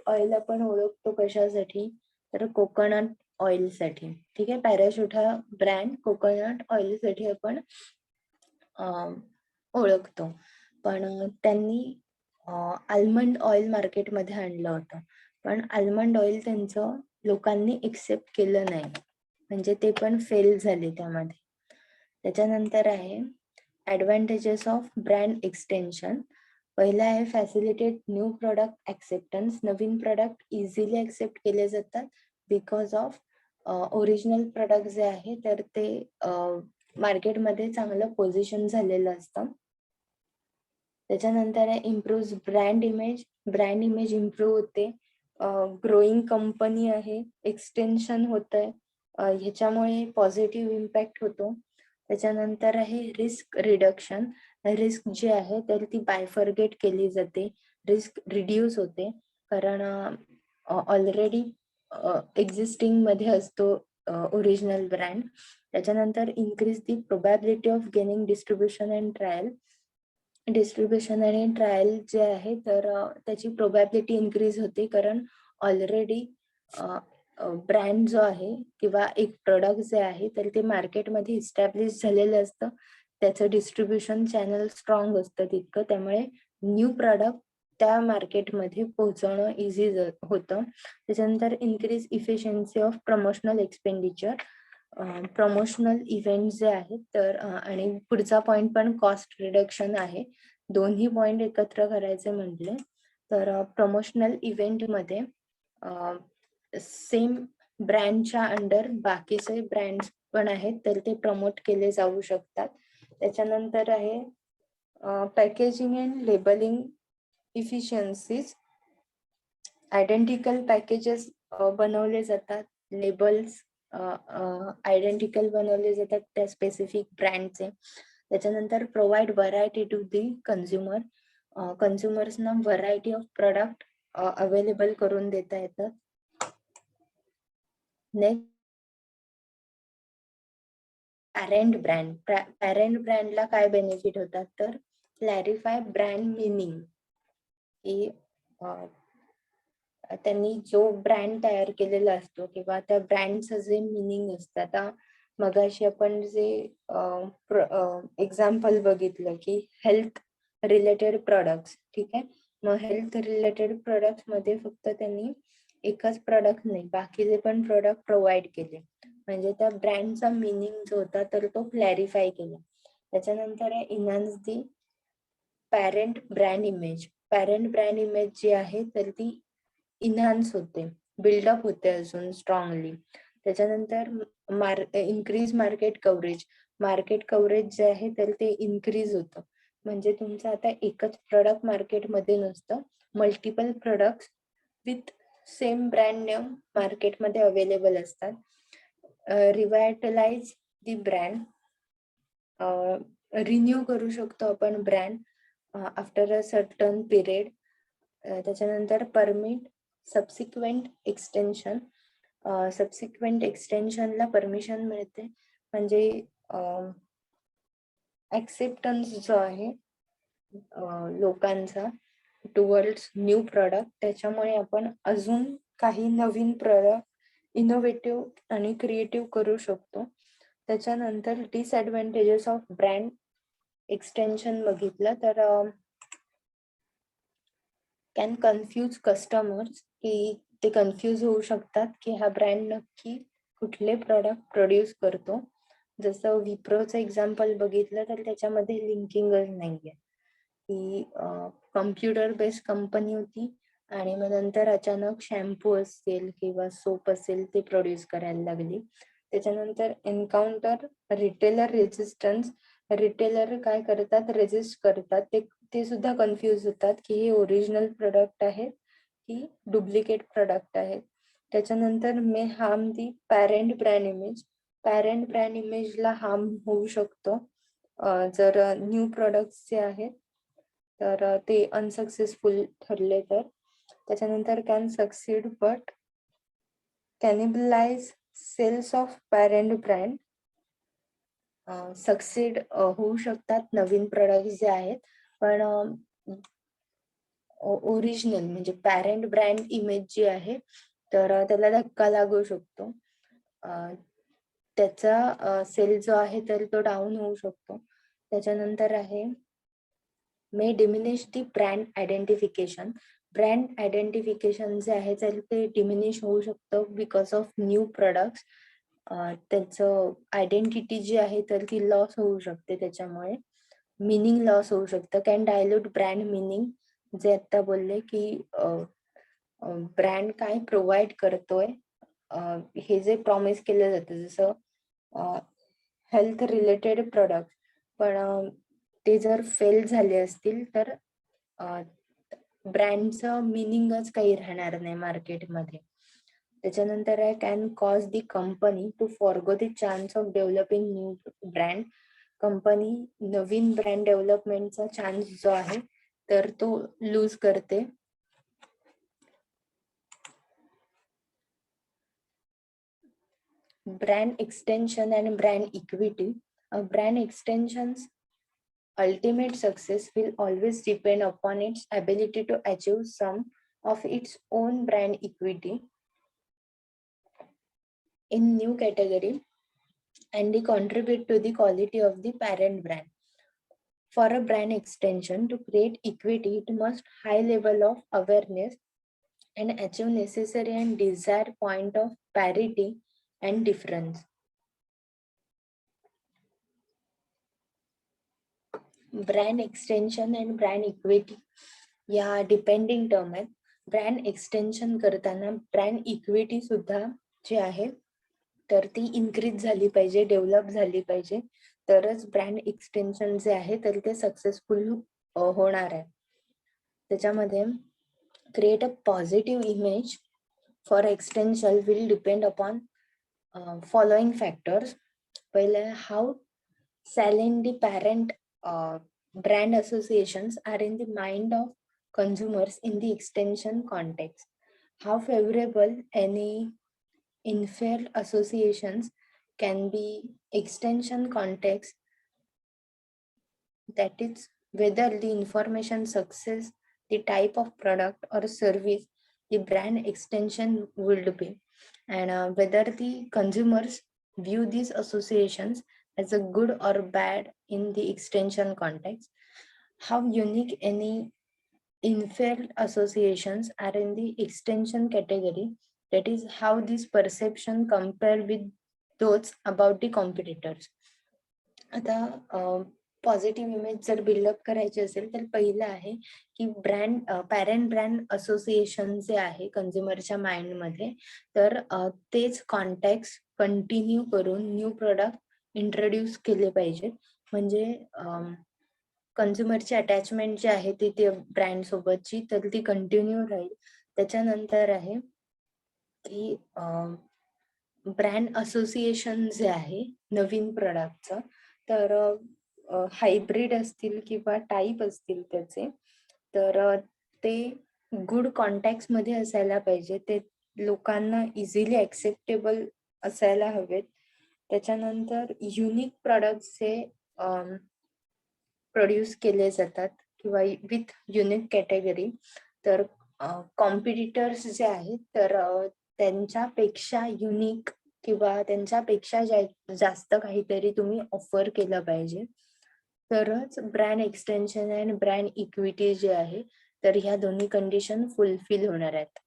ऑइल आपण ओळखतो कशासाठी, तर कोकोनट ऑइल साठी, ठीक आहे. पॅराशूट हा ब्रँड कोकोनट ऑइल साठी आपण ओळखतो. पण त्यांनी आल्मंड ऑइल मार्केटमध्ये आणलं होतं, पण आल्मंड ऑइल त्यांचं लोकांनी एक्सेप्ट केलं नाही, म्हणजे ते पण फेल झाले त्यामध्ये. त्याच्यानंतर आहे ऍडव्हान्टेजेस ऑफ ब्रँड एक्सटेन्शन. पहिला आहे फॅसिलिटेट न्यू प्रोडक्ट ऍक्सेप्टन्स. नवीन प्रोडक्ट इझिली ऍक्सेप्ट केले जातात बिकॉज ऑफ ओरिजिनल प्रोडक्ट जे आहे तर ते मार्केटमध्ये चांगलं पोझिशन झालेलं असतं. त्याच्यानंतर आहे इम्प्रूव्ह ब्रँड इमेज इम्प्रूव्ह होते. ग्रोईंग कंपनी आहे, एक्सटेन्शन होत आहे, ह्याच्यामुळे पॉझिटिव्ह इम्पॅक्ट होतो. त्याच्यानंतर आहे रिस्क रिडक्शन. रिस्क जी आहे तर ती बायफर्गेट केली जाते, रिस्क रिड्यूस होते कारण ऑलरेडी एक्झिस्टिंग मध्ये असतो ओरिजिनल ब्रँड. त्याच्यानंतर increase the probability of gaining distribution and trial. Distribution आणि ट्रायल जे आहे तर त्याची प्रोबॅबिलिटी इन्क्रीज होते, कारण ऑलरेडी ब्रँड जो आहे किंवा एक प्रोडक्ट जे आहे तर ते मार्केटमध्ये इस्टॅब्लिश झालेलं असतं, त्याचं डिस्ट्रीब्युशन चॅनल स्ट्रॉंग असतं तितकं, त्यामुळे न्यू प्रोडक्ट त्या मार्केटमध्ये पोहोचवणं इझी होतं. त्याच्यानंतर increase efficiency of promotional expenditure, promotional event जे आहेत तर आणि पुढचा पॉइंट पण कॉस्ट रिडक्शन आहे. दोन्ही पॉइंट एकत्र करायचे म्हटले तर प्रमोशनल इव्हेंटमध्ये सेम ब्रँडच्या अंडर बाकीचे ब्रँड्स पण आहेत तर ते प्रमोट केले जाऊ शकतात. त्याच्यानंतर आहे packaging and labelling efficiencies, identical packages बनवले जातात, लेबल्स आयडेंटिकल बनवले जातात त्या स्पेसिफिक ब्रँडचे. त्याच्यानंतर provide variety to the consumer, कन्झ्युमर्सना व्हरायटी ऑफ प्रोडक्ट अवेलेबल करून देता येतात. नेक्स्ट पॅरेंट ब्रँडला काय बेनिफिट होतात तर क्लॅरिफाय ब्रँड मिनिंग, की त्यांनी जो ब्रँड तयार केलेला असतो किंवा त्या ब्रँडचं जे मिनिंग असतं. आता मगाशी आपण जे एक्झाम्पल बघितलं की हेल्थ रिलेटेड प्रोडक्ट्स, ठीक आहे, मग हेल्थ रिलेटेड प्रोडक्ट्स मध्ये फक्त त्यांनी एकच प्रोडक्ट नाही, बाकीचे पण प्रोडक्ट प्रोव्हाइड केले, म्हणजे त्या ब्रँडचा मिनिंग जो होता तर तो क्लॅरिफाय केला. त्याच्यानंतर आहे enhance the parent brand image. Parent brand image जी आहे तर ती इन्हान्स होते, बिल्डअप होते अजून स्ट्रॉंगली. त्याच्यानंतर increase market coverage, market coverage जे आहे तर ते इन्क्रीज होतं, म्हणजे तुमचं आता एकच प्रोडक्ट मार्केटमध्ये नसतं, multiple products with same brand name मार्केटमध्ये अवेलेबल असतात. रिव्हायटलाइज दी ब्रँड, रिन्यू करू शकतो आपण brand after a certain period. त्याच्यानंतर परमिट सबसिक्वेंट एक्सटेन्शन, सबसिक्वेंट एक्सटेन्शनला परमिशन मिळते, म्हणजे ऍक्सेप्टन्स जो आहे लोकांचा टुवर्ड्स न्यू प्रोडक्ट, त्याच्यामुळे आपण अजून काही नवीन प्रोडक्ट इनोव्हेटिव्ह आणि क्रिएटिव्ह करू शकतो. त्याच्यानंतर डिसएडव्हान्टेजेस ऑफ ब्रँड एक्सटेन्शन बघितलं तर कॅन कन्फ्यूज कस्टमर्स, की ते कन्फ्यूज होऊ शकतात की हा ब्रँड नक्की कुठले प्रोडक्ट प्रोड्यूस करतो. जसं विप्रोचं एक्झाम्पल बघितलं तर त्याच्यामध्ये लिंकिंगच नाहीये, की कम्प्युटर बेस्ड कंपनी होती आणि मग नंतर अचानक शॅम्पू असेल किंवा सोप असेल ते प्रोड्यूस करायला लागली. त्याच्यानंतर एन्काउंटर रिटेलर रेजिस्टन्स, रिटेलर काय करतात, रेजिस्ट करतात, ते सुद्धा कन्फ्यूज होतात की हे ओरिजिनल प्रोडक्ट आहेत की डुप्लिकेट प्रोडक्ट आहेत. त्याच्यानंतर may harm the parent brand image, parent brand इमेजला हार्म होऊ शकतो जर न्यू प्रोडक्ट्स जे आहेत तर ते अनसक्सेसफुल ठरले तर. त्याच्यानंतर can succeed but cannibalize sales of parent brand, succeed होऊ शकतात नवीन प्रोडक्ट जे आहेत, पण ओरिजिनल म्हणजे पॅरेंट ब्रँड इमेज जी आहे तर त्याला धक्का लागू शकतो, त्याचा सेल जो आहे तर तो डाऊन होऊ शकतो. त्याच्यानंतर आहे मे डिमिनिश दी ब्रँड आयडेंटिफिकेशन, ब्रँड आयडेंटिफिकेशन जे आहे तर ते डिमिनिश होऊ शकतं बिकॉज ऑफ न्यू प्रोडक्ट्स, त्याचं आयडेंटिटी जी आहे तर ती लॉस होऊ शकते, त्याच्यामुळे मिनिंग लॉस होऊ शकतं. कॅन डायल्यूट ब्रँड मिनिंग, जे आता बोलले की ब्रँड काय प्रोव्हाइड करतोय हे जे प्रॉमिस केलं जातं, जसं हेल्थ रिलेटेड प्रोडक्ट, पण ते जर फेल झाले असतील तर ब्रँडचं मिनिंगच काही राहणार नाही मार्केटमध्ये. त्याच्यानंतर आहे can cause the company to forgo the chance of developing new brand, company नवीन ब्रँड डेव्हलपमेंटचा चान्स जो आहे तर तो लूज करते. ब्रँड एक्सटेन्शन आणि brand equity, brand extensions ultimate success will always depend upon its ability to achieve some of its own brand equity in new category and they contribute to the quality of the parent brand. For a brand extension to create equity, it must high level of awareness and achieve necessary and desired point of parity and difference. Brand extension and brand equity या depending term आहेत. Brand extension करताना brand equity सुद्धा जी आहे तर ती increase झाली पाहिजे, develop झाली पाहिजे, तरच ब्रँड एक्सटेन्शन जे आहे तर ते सक्सेसफुल होणार आहे. त्याच्यामध्ये create a positive image for extension will depend upon following factors. पहिले, how salient the parent brand associations are in the mind of consumers in the extension context. How favorable any inferred associations can be extension context, that is whether the information success, the type of product or service the brand extension would be, and whether the consumers view these associations as a good or bad in the extension context. How unique any inferred associations are in the extension category, that is how this perception compare with those about the competitors. आता positive image जर buildup करायची असेल तर पहिलं आहे की brand parent brand association जे आहे कंझ्युमरच्या माइंडमध्ये, तर तेच कॉन्टॅक्ट कंटिन्यू करून न्यू प्रोडक्ट इंट्रोड्यूस केले पाहिजेत. म्हणजे कंझ्युमरची अटॅचमेंट जी आहे ती ते ब्रँड सोबतची तर ती कंटिन्यू राहील. त्याच्यानंतर आहे की ब्रँड असोसिएशन जे आहे नवीन प्रोडक्टचं, तर हायब्रिड असतील किंवा टाईप असतील त्याचे, तर ते गुड कॉन्टॅक्ट मध्ये असायला पाहिजे, ते लोकांना इझिली ऍक्सेप्टेबल असायला हवेत. त्याच्यानंतर युनिक प्रोडक्टचे प्रोड्यूस केले जातात किंवा विथ युनिक कॅटेगरी, तर कॉम्पिटिटर्स जे आहेत तर त्यांच्यापेक्षा युनिक किंवा त्यांच्यापेक्षा जास्त काहीतरी तुम्ही ऑफर केलं पाहिजे, तरच ब्रँड एक्सटेन्शन आणि ब्रँड इक्विटी जे आहे तर ह्या दोन्ही कंडिशन फुलफिल होणार आहेत.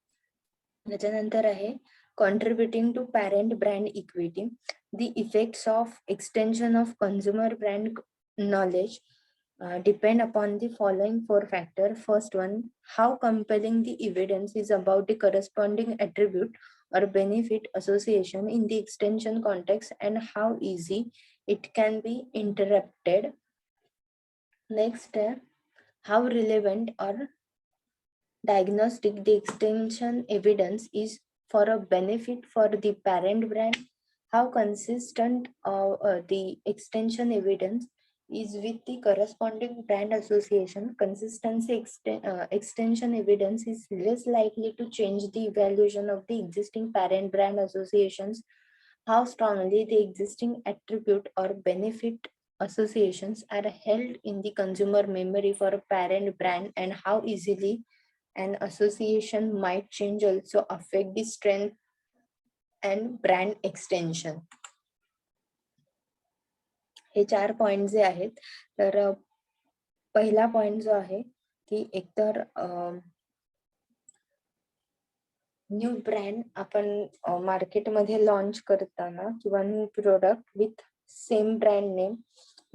त्याच्यानंतर आहे contributing to parent brand equity, the effects of extension of consumer brand knowledge depend upon the following four factors. First one, how compelling the evidence is about the corresponding attribute or benefit association in the extension context and how easy it can be interrupted. Next, how relevant or diagnostic the extension evidence is for a benefit for the parent brand. How consistent the extension evidence is with the corresponding brand association. Consistency extension evidence is less likely to change the evaluation of the existing parent brand associations. How strongly the existing attribute or benefit associations are held in the consumer memory for a parent brand, and how easily an association might change also affect the strength and brand extension. हे 4 point जे आहेत, तर पहिला point जो आहे की एकतर new brand आपण मार्केटमध्ये लॉन्च करताना किंवा new product with same brand name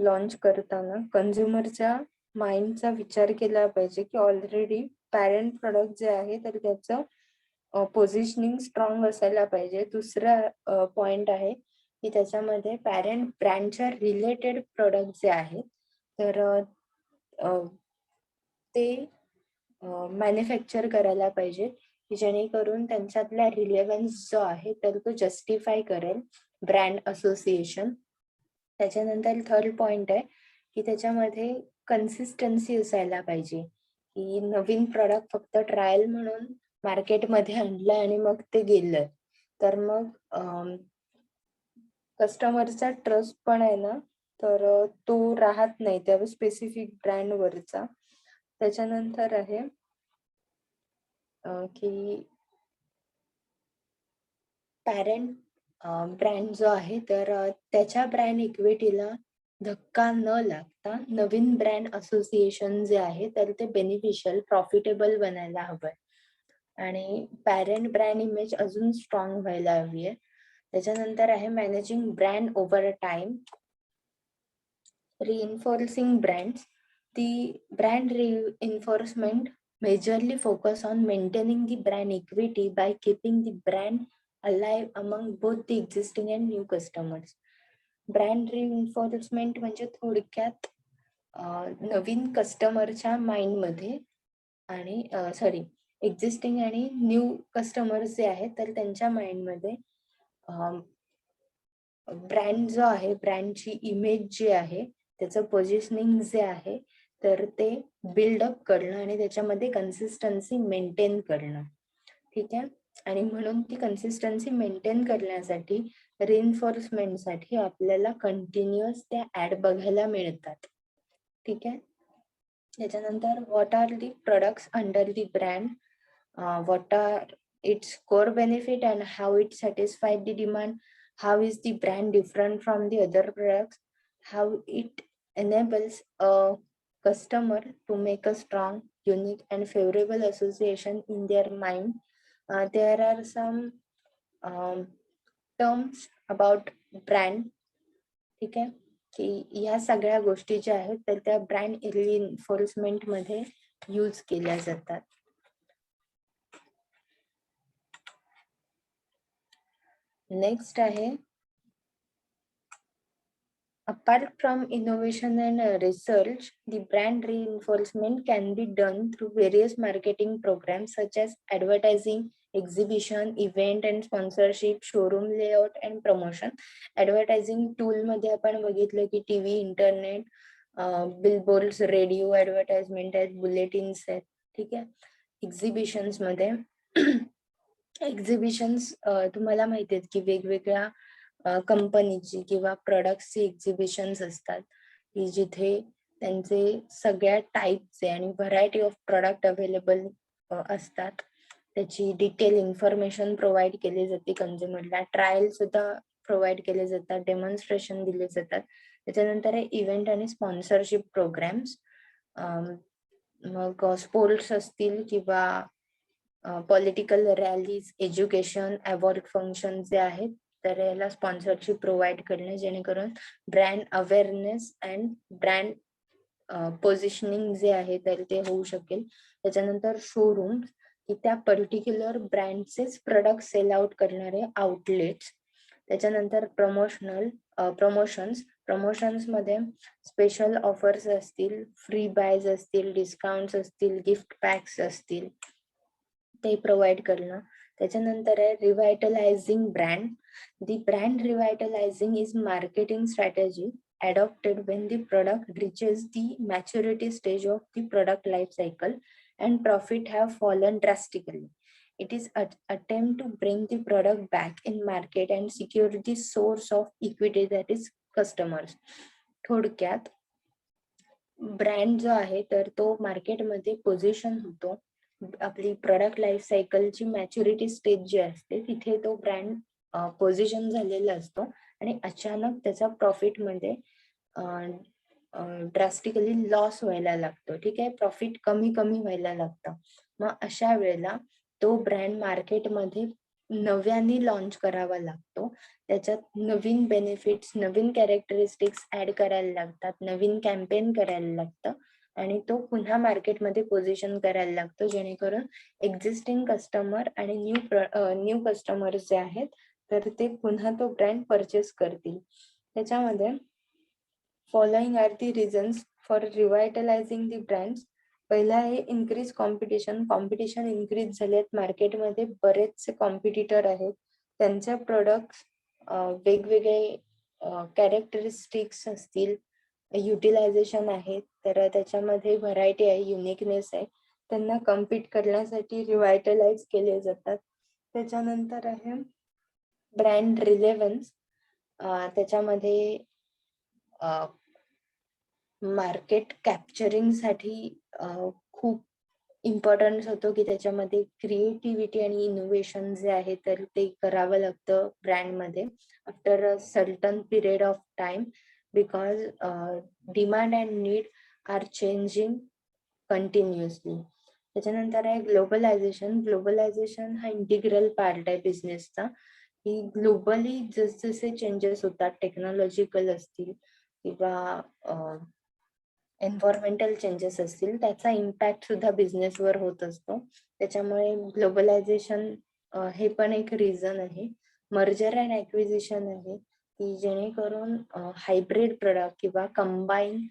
launch करताना कंझ्युमरच्या माइंडचा विचार केला पाहिजे की ऑलरेडी पॅरेंट प्रोडक्ट जे आहे तर त्याचं पोझिशनिंग स्ट्रॉंग असायला पाहिजे. दुसरा पॉइंट आहे की त्याच्यामध्ये पॅरेंट ब्रँडच्या रिलेटेड प्रोडक्ट जे आहेत तर ते मॅन्युफॅक्चर करायला पाहिजे की जेणेकरून त्यांच्यातला रिलेव्हन्स जो आहे तर तो जस्टिफाय करेल ब्रँड असोसिएशन. त्याच्यानंतर थर्ड पॉइंट आहे की त्याच्यामध्ये कन्सिस्टन्सी असायला पाहिजे, की नवीन प्रॉडक्ट फक्त ट्रायल म्हणून मार्केटमध्ये आणलं आणि मग ते गेलं तर मग कस्टमरचा ट्रस्ट पण आहे ना तर तो राहत नाही त्या स्पेसिफिक ब्रँडवरचा. त्याच्यानंतर आहे की पॅरेंट ब्रँड जो आहे तर त्याच्या ब्रँड इक्विटीला धक्का न लागता नवीन ब्रँड असोसिएशन जे आहे तर ते बेनिफिशियल प्रॉफिटेबल बनायला हवंय आणि पॅरेंट ब्रँड इमेज अजून स्ट्रॉंग व्हायला हवी आहे. त्याच्यानंतर आहे managing brand over a time. Reinforcing brands. The brand reinforcement majorly focus on maintaining the brand equity by keeping the brand alive among both the existing and new customers. Brand reinforcement म्हणजे थोडक्यात नवीन कस्टमरच्या माइंडमध्ये आणि sorry existing आणि new customers जे आहेत तर त्यांच्या माइंडमध्ये brand जो आहे ब्रँडची इमेज जी आहे त्याचं पोझिशनिंग जे आहे तर ते बिल्डअप करणं आणि त्याच्यामध्ये कन्सिस्टन्सी मेंटेन करणं. ठीक आहे. आणि म्हणून ती कन्सिस्टन्सी मेंटेन करण्यासाठी रिइन्फोर्समेंटसाठी आपल्याला कंटिन्युअस त्या ऍड बघायला मिळतात. ठीक आहे. त्याच्यानंतर what are the products under the brand, what are its core benefit and how it satisfied the demand, how is the brand different from the other products, how it enables a customer to make a strong, unique and favorable association in their mind. There are some terms about brand. ठीक आहे, की ह्या सगळ्या गोष्टी ज्या आहेत तर त्या ब्रँड रिइन्फोर्समेंट मध्ये यूज केल्या जातात. नेक्स्ट आहे apart from innovation and research, the brand reinforcement can be done through various marketing programs such as advertising, exhibition, event and sponsorship, showroom layout and promotion. Advertising tool मध्ये आपण बघितलं की TV, internet, billboards, radio advertisement आहेत, bulletins आहेत. ठीक आहे. Exhibitions मध्ये exhibitions तुम्हाला माहिती आहेत की वेगवेगळ्या कंपनीची किंवा प्रोडक्टची एक्झिबिशन्स असतात की जिथे त्यांचे सगळ्या टाईपचे आणि व्हरायटी ऑफ प्रोडक्ट अवेलेबल असतात. त्याची डिटेल इन्फॉर्मेशन प्रोव्हाइड केली जाते कंझ्युमरला, ट्रायल सुद्धा प्रोव्हाइड केले जातात, डेमॉन्स्ट्रेशन दिले जातात. त्याच्यानंतर आहे इव्हेंट आणि स्पॉन्सरशिप प्रोग्राम्स. मग स्पोर्ट्स असतील किंवा political rallies, education, award function जे आहेत तर याला स्पॉन्सरशिप प्रोव्हाइड करणे जेणेकरून brand awareness and brand positioning जे आहे तर ते होऊ शकेल. त्याच्यानंतर शोरूम की त्या पर्टिक्युलर ब्रँडचेच प्रोडक्ट सेल आउट करणारे आउटलेट्स. त्याच्यानंतर प्रमोशन्स मध्ये स्पेशल ऑफर्स असतील, फ्री बायज असतील, डिस्काउंट्स असतील, गिफ्ट पॅक्स असतील ते प्रोव्हाइड करणं. त्याच्यानंतर आहे रिव्हायटलायझिंग brand. The brand revitalizing is marketing strategy adopted when the product reaches the maturity stage of the product life cycle and profit have fallen drastically. It is an attempt to bring the product back in market and secure the source of equity that is customers. थोडक्यात brand जो आहे तर तो मार्केटमध्ये position होतो. आपली product life सायकलची maturity stage जी असते तिथे तो ब्रँड पोझिशन झालेला असतो आणि अचानक त्याचा प्रॉफिट मध्ये ड्रास्टिकली लॉस व्हायला लागतो. ठीक आहे. प्रॉफिट कमी कमी व्हायला लागतं. मग अशा वेळेला तो ब्रँड मार्केटमध्ये नव्याने लॉन्च करावा लागतो. त्याच्यात नवीन बेनिफिट्स, नवीन कॅरेक्टरिस्टिक्स ऍड करायला लागतात, नवीन कॅम्पेन करायला लागतं आणि तो पुन्हा मार्केटमध्ये पोझिशन करायला लागतो जेणेकरून एक्झिस्टिंग कस्टमर आणि न्यू कस्टमर्स जे आहेत तर ते पुन्हा तो ब्रँड परचेस करतील. त्याच्यामध्ये following are the reasons for revitalizing the brands. पहिला आहे इन्क्रीज कॉम्पिटिशन. कॉम्पिटिशन इन्क्रीज झालेत मार्केटमध्ये, बरेचसे कॉम्पिटिटर आहेत, त्यांचे प्रोडक्ट्स वेगवेगळे कॅरेक्टरिस्टिक्स असतील, युटिलायझेशन आहे तर त्याच्यामध्ये व्हरायटी आहे, युनिकनेस आहे, त्यांना कम्पीट करण्यासाठी रिव्हायटलाइज केले जातात. त्याच्यानंतर आहे ब्रँड रिलेव्हन्स. त्याच्यामध्ये मार्केट कॅप्चरिंग साठी खूप इम्पॉर्टन्स होतो की त्याच्यामध्ये क्रिएटिव्हिटी आणि इनोव्हेशन जे आहे तर ते करावं लागतं ब्रँडमध्ये after a certain period of time, because demand and need are changing continuously. त्याच्यानंतर आहे ग्लोबलायझेशन. ग्लोबलायझेशन हा इंटिग्रल पार्ट आहे बिझनेसचा, की ग्लोबली जसजसे चेंजेस होतात, टेक्नॉलॉजिकल असतील किंवा एन्व्हायरमेंटल चेंजेस असतील, त्याचा इम्पॅक्ट सुद्धा बिझनेसवर होत असतो. त्याच्यामुळे ग्लोबलायझेशन हे पण एक रिझन आहे. मर्जर अँड ॲक्विजिशन आहे, की जेणेकरून हायब्रिड प्रोडक्ट किंवा कंबाईन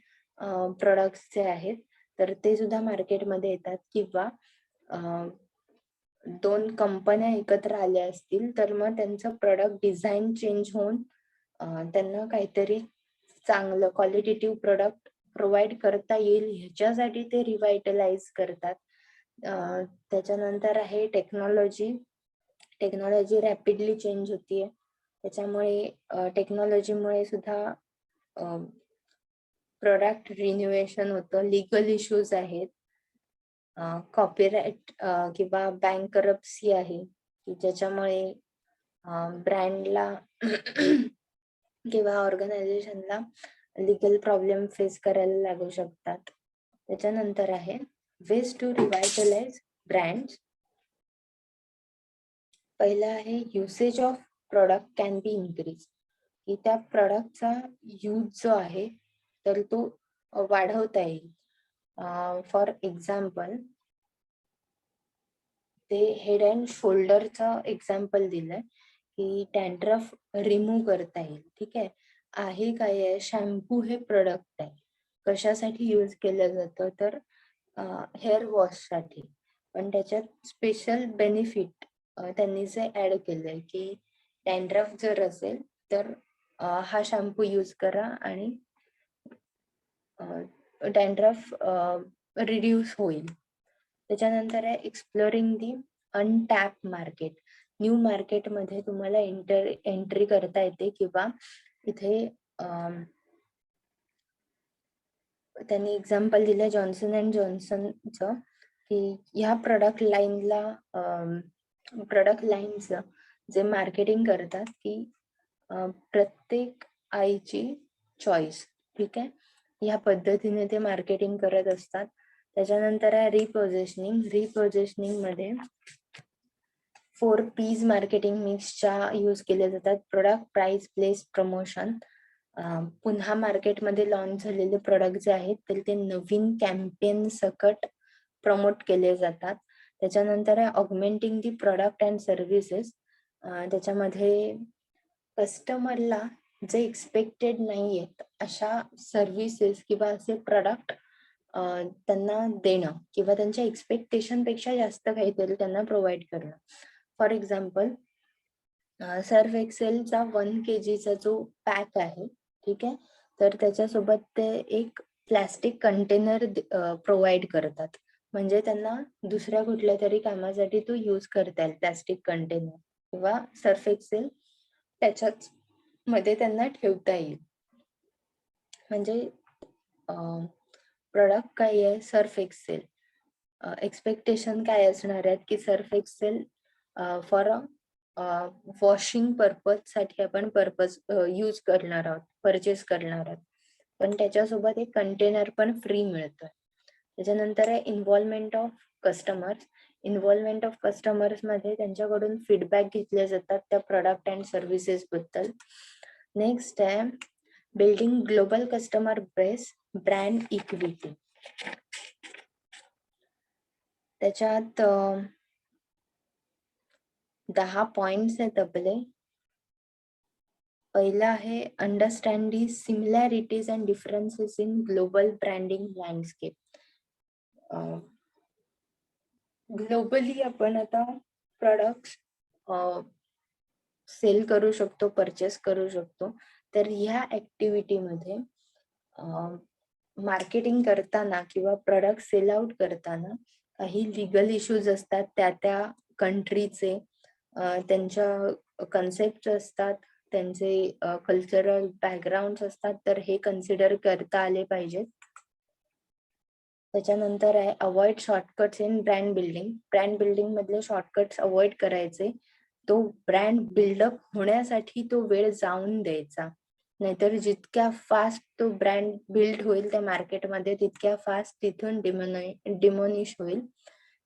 प्रोडक्ट्स जे आहेत तर ते सुद्धा मार्केटमध्ये येतात, किंवा दोन कंपन्या एकत्र आल्या असतील तर मग त्यांचं प्रोडक्ट डिझाईन चेंज होऊन त्यांना काहीतरी चांगलं क्वालिटेटिव्ह प्रोडक्ट प्रोव्हाइड करता येईल ह्याच्यासाठी ते रिवायटलाइज करतात. त्याच्यानंतर आहे टेक्नॉलॉजी. टेक्नॉलॉजी रॅपिडली चेंज होतीये, त्याच्यामुळे टेक्नॉलॉजीमुळे सुद्धा प्रोडक्ट रिन्युएशन होतं. लिगल इश्यूज आहेत, कॉपीराईट किंवा बँक करप्सी आहे, की ज्याच्यामुळे ब्रँडला किंवा ऑर्गनायझेशनला लिगल प्रॉब्लेम फेस करायला लागू शकतात. त्याच्यानंतर आहे वेज टू रिवायटलाइज ब्रँड. पहिला आहे usage of product can be increase, की त्या प्रोडक्टचा यूज जो आहे तर तो वाढवता येईल. फॉर एक्झाम्पल, ते हेड अँड शोल्डरचं एक्झाम्पल दिलंय, की डॅन्ड्रफ रिमूव्ह करता येईल. ठीक आहे काय आहे, शॅम्पू हे प्रोडक्ट आहे, कशासाठी यूज केलं जातं तर हेअर वॉशसाठी, पण त्याच्यात स्पेशल बेनिफिट त्यांनी जे ऍड केलंय की डॅन्ड्रफ जर असेल तर हा शॅम्पू यूज करा आणि डॅन्ड्रफ रिड्यूस होईल. त्याच्यानंतर आहे एक्सप्लोरिंग दी अनटॅप मार्केट. न्यू मार्केटमध्ये तुम्हाला एंट्री करता येते, किंवा इथे त्यांनी एक्झाम्पल दिलं जॉन्सन अँड जॉन्सनचं, की ह्या प्रोडक्ट लाईनचं जे मार्केटिंग करतात की प्रत्येक आईची चॉईस. ठीक आहे, ह्या पद्धतीने ते मार्केटिंग करत असतात. त्याच्यानंतर आहे रिपोझिशनिंग. रिपोझिशनिंग मध्ये 4 P's मार्केटिंग मिक्सच्या यूज केले जातात. Product, price, place, promotion. पुन्हा मार्केटमध्ये लॉन्च झालेले प्रोडक्ट जे आहेत तर ते नवीन कॅम्पेन सकट प्रमोट केले जातात. त्याच्यानंतर आहे augmenting the product and services. त्याच्यामध्ये कस्टमरला जे एक्सपेक्टेड नाहीयेत अशा सर्व्हिसेस किंवा असे प्रोडक्ट त्यांना देणं, किंवा त्यांच्या एक्सपेक्टेशन पेक्षा जास्त काहीतरी त्यांना प्रोव्हाइड करणं. फॉर एक्झाम्पल, सर्फ एक्सेलचा 1 kg जो पॅक आहे, ठीक आहे, तर त्याच्यासोबत ते एक प्लास्टिक कंटेनर प्रोव्हाइड करतात, म्हणजे त्यांना दुसऱ्या कुठल्या तरी कामासाठी तो यूज करता येईल प्लास्टिक कंटेनर, किंवा सर्फ एक्सेल त्याच्याच मध्ये त्यांना ठेवता येईल. म्हणजे प्रोडक्ट काय आहे, सर्फ एक्सेल. एक्सपेक्टेशन काय असणार आहेत की Surf Excel for washing purpose साठी आपण यूज करणार आहोत, परचेस करणार आहोत, पण त्याच्यासोबत एक कंटेनर पण फ्री मिळतोय. त्याच्यानंतर आहे involvement of customers. Involvement of customers मध्ये त्यांच्याकडून फीडबॅक घेतले जातात त्या प्रोडक्ट अँड सर्व्हिसेस बद्दल. नेक्स्ट आहे building global customer base, brand equity. त्याच्यात 10 पॉइंट्स आहेत आपले. पहिला आहे understand the similarities and differences in global branding landscape. Globally आपण आता प्रोडक्ट्स सेल करू शकतो, परचेस करू शकतो, तर ह्या ऍक्टिव्हिटीमध्ये मार्केटिंग करताना किंवा प्रोडक्ट सेल आउट करताना काही लिगल इश्यूज असतात, त्या कंट्रीचे त्यांच्या कन्सेप्ट असतात, त्यांचे कल्चरल बॅकग्राऊंड असतात तर हे कन्सिडर करता आले पाहिजेत. त्याच्यानंतर आहे avoid shortcuts in brand building. Brand building मधले शॉर्टकट्स अवॉइड करायचे. तो ब्रँड बिल्डअप होण्यासाठी तो वेळ जाऊन द्यायचा, नाहीतर जितक्या फास्ट तो ब्रँड बिल्ड होईल त्या मार्केटमध्ये तितक्या फास्ट तिथून डिमोनिश होईल.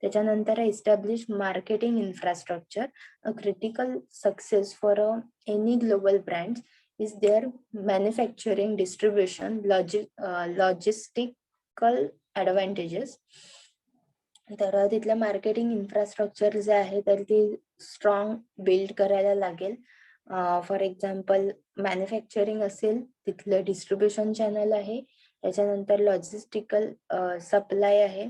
त्याच्यानंतर establish marketing infrastructure. A critical success for any global brand is there manufacturing, distribution, logistical advantages. तर तिथलं मार्केटिंग इन्फ्रास्ट्रक्चर जे आहे तर ती स्ट्रॉंग बिल्ड करायला लागेल. फॉर एक्झाम्पल मॅन्युफॅक्चरिंग असेल, तिथलं डिस्ट्रीब्युशन चॅनल आहे, त्याच्यानंतर लॉजिस्टिकल सप्लाय आहे,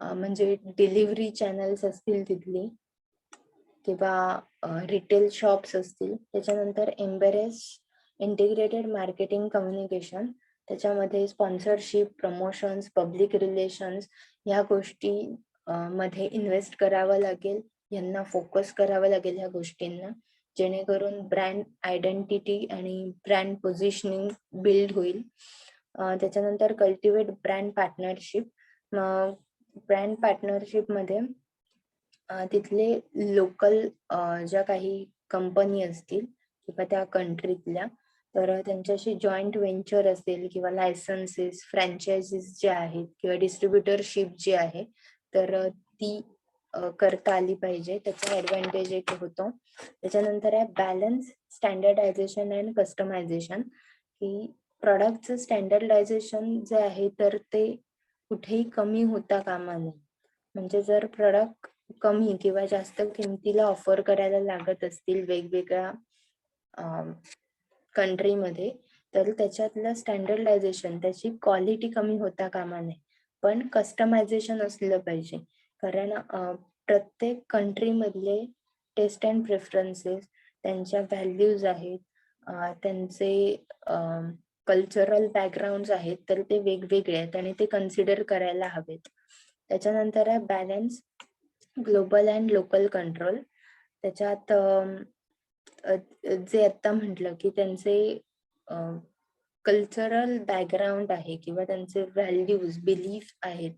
म्हणजे डिलिव्हरी चॅनल्स असतील तिथली, किंवा रिटेल शॉप्स असतील. त्याच्यानंतर एम्बेरेस इंटिग्रेटेड मार्केटिंग कम्युनिकेशन. त्याच्यामध्ये स्पॉन्सरशिप, प्रमोशन्स, पब्लिक रिलेशन्स ह्या गोष्टी मध्ये इन्व्हेस्ट करावं लागेल. यांना फोकस करावं लागेल ह्या गोष्टींना, जेणेकरून ब्रँड आयडेंटिटी आणि ब्रँड पोझिशनिंग बिल्ड होईल. त्याच्यानंतर cultivate brand partnership. Brand partnership मध्ये तिथले लोकल ज्या काही कंपनी असतील किंवा त्या कंट्रीतल्या, तर त्यांच्याशी जॉईंट व्हेंचर असेल किंवा लायसन्सेस, फ्रँचायझीस जे आहेत किंवा डिस्ट्रीब्युटरशिप जी आहे तर ती करता आली पाहिजे. त्याचा ऍडव्हान्टेज एक होतो. त्याच्यानंतर आहे बॅलन्स स्टँडर्डायझेशन अँड कस्टमायझेशन, की प्रॉडक्टचं स्टँडर्डायझेशन जे आहे तर ते कुठेही कमी होता कामा नये. म्हणजे जर प्रॉडक्ट कमी किंवा जास्त किमतीला ऑफर करायला लागत असतील वेगवेगळ्या कंट्रीमध्ये, तर त्याच्यातलं स्टँडर्डायझेशन, त्याची क्वालिटी कमी होता कामा नये, पण कस्टमायझेशन असलं पाहिजे. कारण प्रत्येक कंट्री मधले टेस्ट अँड प्रेफरन्सेस, त्यांच्या व्हॅल्यूज आहेत, त्यांचे कल्चरल बॅकग्राऊंड आहेत, तर ते वेगवेगळे आहेत आणि ते कन्सिडर करायला हवेत. त्याच्यानंतर आहे balance global and local control. त्याच्यात जे आता म्हटलं की त्यांचे कल्चरल बॅकग्राऊंड आहे किंवा त्यांचे व्हॅल्यूज, बिलीफ आहेत,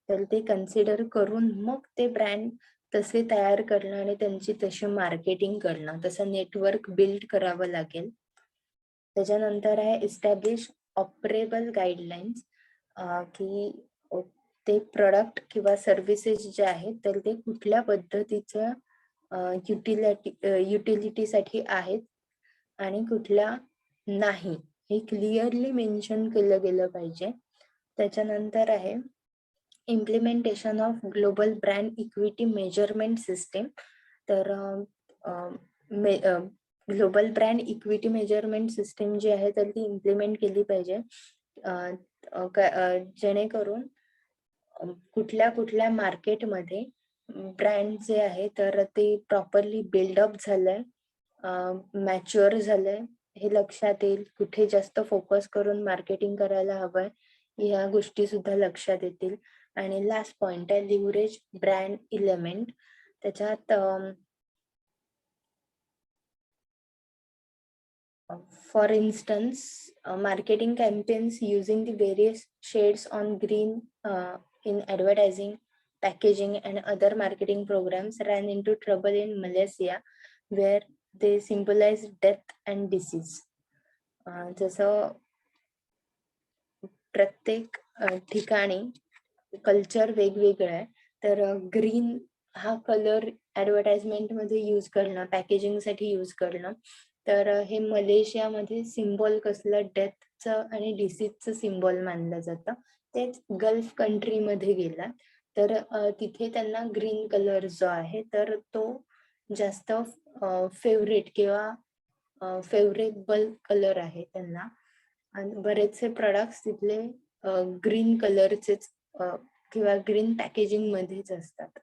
तर ते कन्सिडर करून मग ते ब्रँड तसे तयार करणं आणि त्यांची तशी मार्केटिंग करणं, तसं नेटवर्क बिल्ड करावं लागेल. त्याच्यानंतर आहे इस्टॅब्लिश ऑपरेबल गाईडलाईन्स, की ते प्रोडक्ट किंवा सर्व्हिसेस जे आहेत तर ते कुठल्या पद्धतीच्या युटिलिटीसाठी आहेत आणि कुठल्या नाही, हे क्लिअरली मेन्शन केलं गेलं पाहिजे. त्याच्यानंतर आहे implementation of global brand equity measurement system. तर global brand equity measurement system जी आहे तर ती इम्प्लिमेंट केली पाहिजे, जेणेकरून कुठल्या कुठल्या मार्केटमध्ये ब्रँड जे आहे तर ते प्रॉपरली बिल्डअप झालंय, मॅच्युअर झालंय हे लक्षात येईल. कुठे जास्त फोकस करून मार्केटिंग करायला हवंय ह्या गोष्टी सुद्धा लक्षात येतील. आणि लास्ट पॉइंट आहे लिव्हरेज ब्रँड इलेमेंट. त्याच्यात for instance marketing campaigns using the various shades on green in advertising, packaging and other marketing programs ran into trouble in Malaysia where they symbolize death and disease. जसं प्रत्येक ठिकाणी culture वेगवेगळं आहे, तर green हा colour advertisement मध्ये use करणं, packaging साठी यूज करणं, तर हे मलेशियामध्ये सिम्बॉल कसलं डेथचं आणि डिसीजचं सिम्बॉल मानलं जातं. तेच गल्फ कंट्रीमध्ये गेला तर तिथे त्यांना ग्रीन कलर जो आहे तर तो जास्त फेवरेट किंवा फेवरेबल कलर आहे त्यांना. आणि बरेचसे प्रोडक्ट्स तिथले ग्रीन कलरचेच किंवा ग्रीन पॅकेजिंग मध्येच असतात.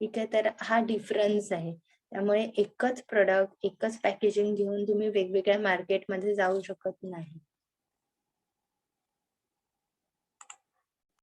ठीक आहे, तर हा डिफरन्स आहे. त्यामुळे एकच प्रोडक्ट, एकच पॅकेजिंग घेऊन तुम्ही वेगवेगळ्या मार्केटमध्ये जाऊ शकत नाही.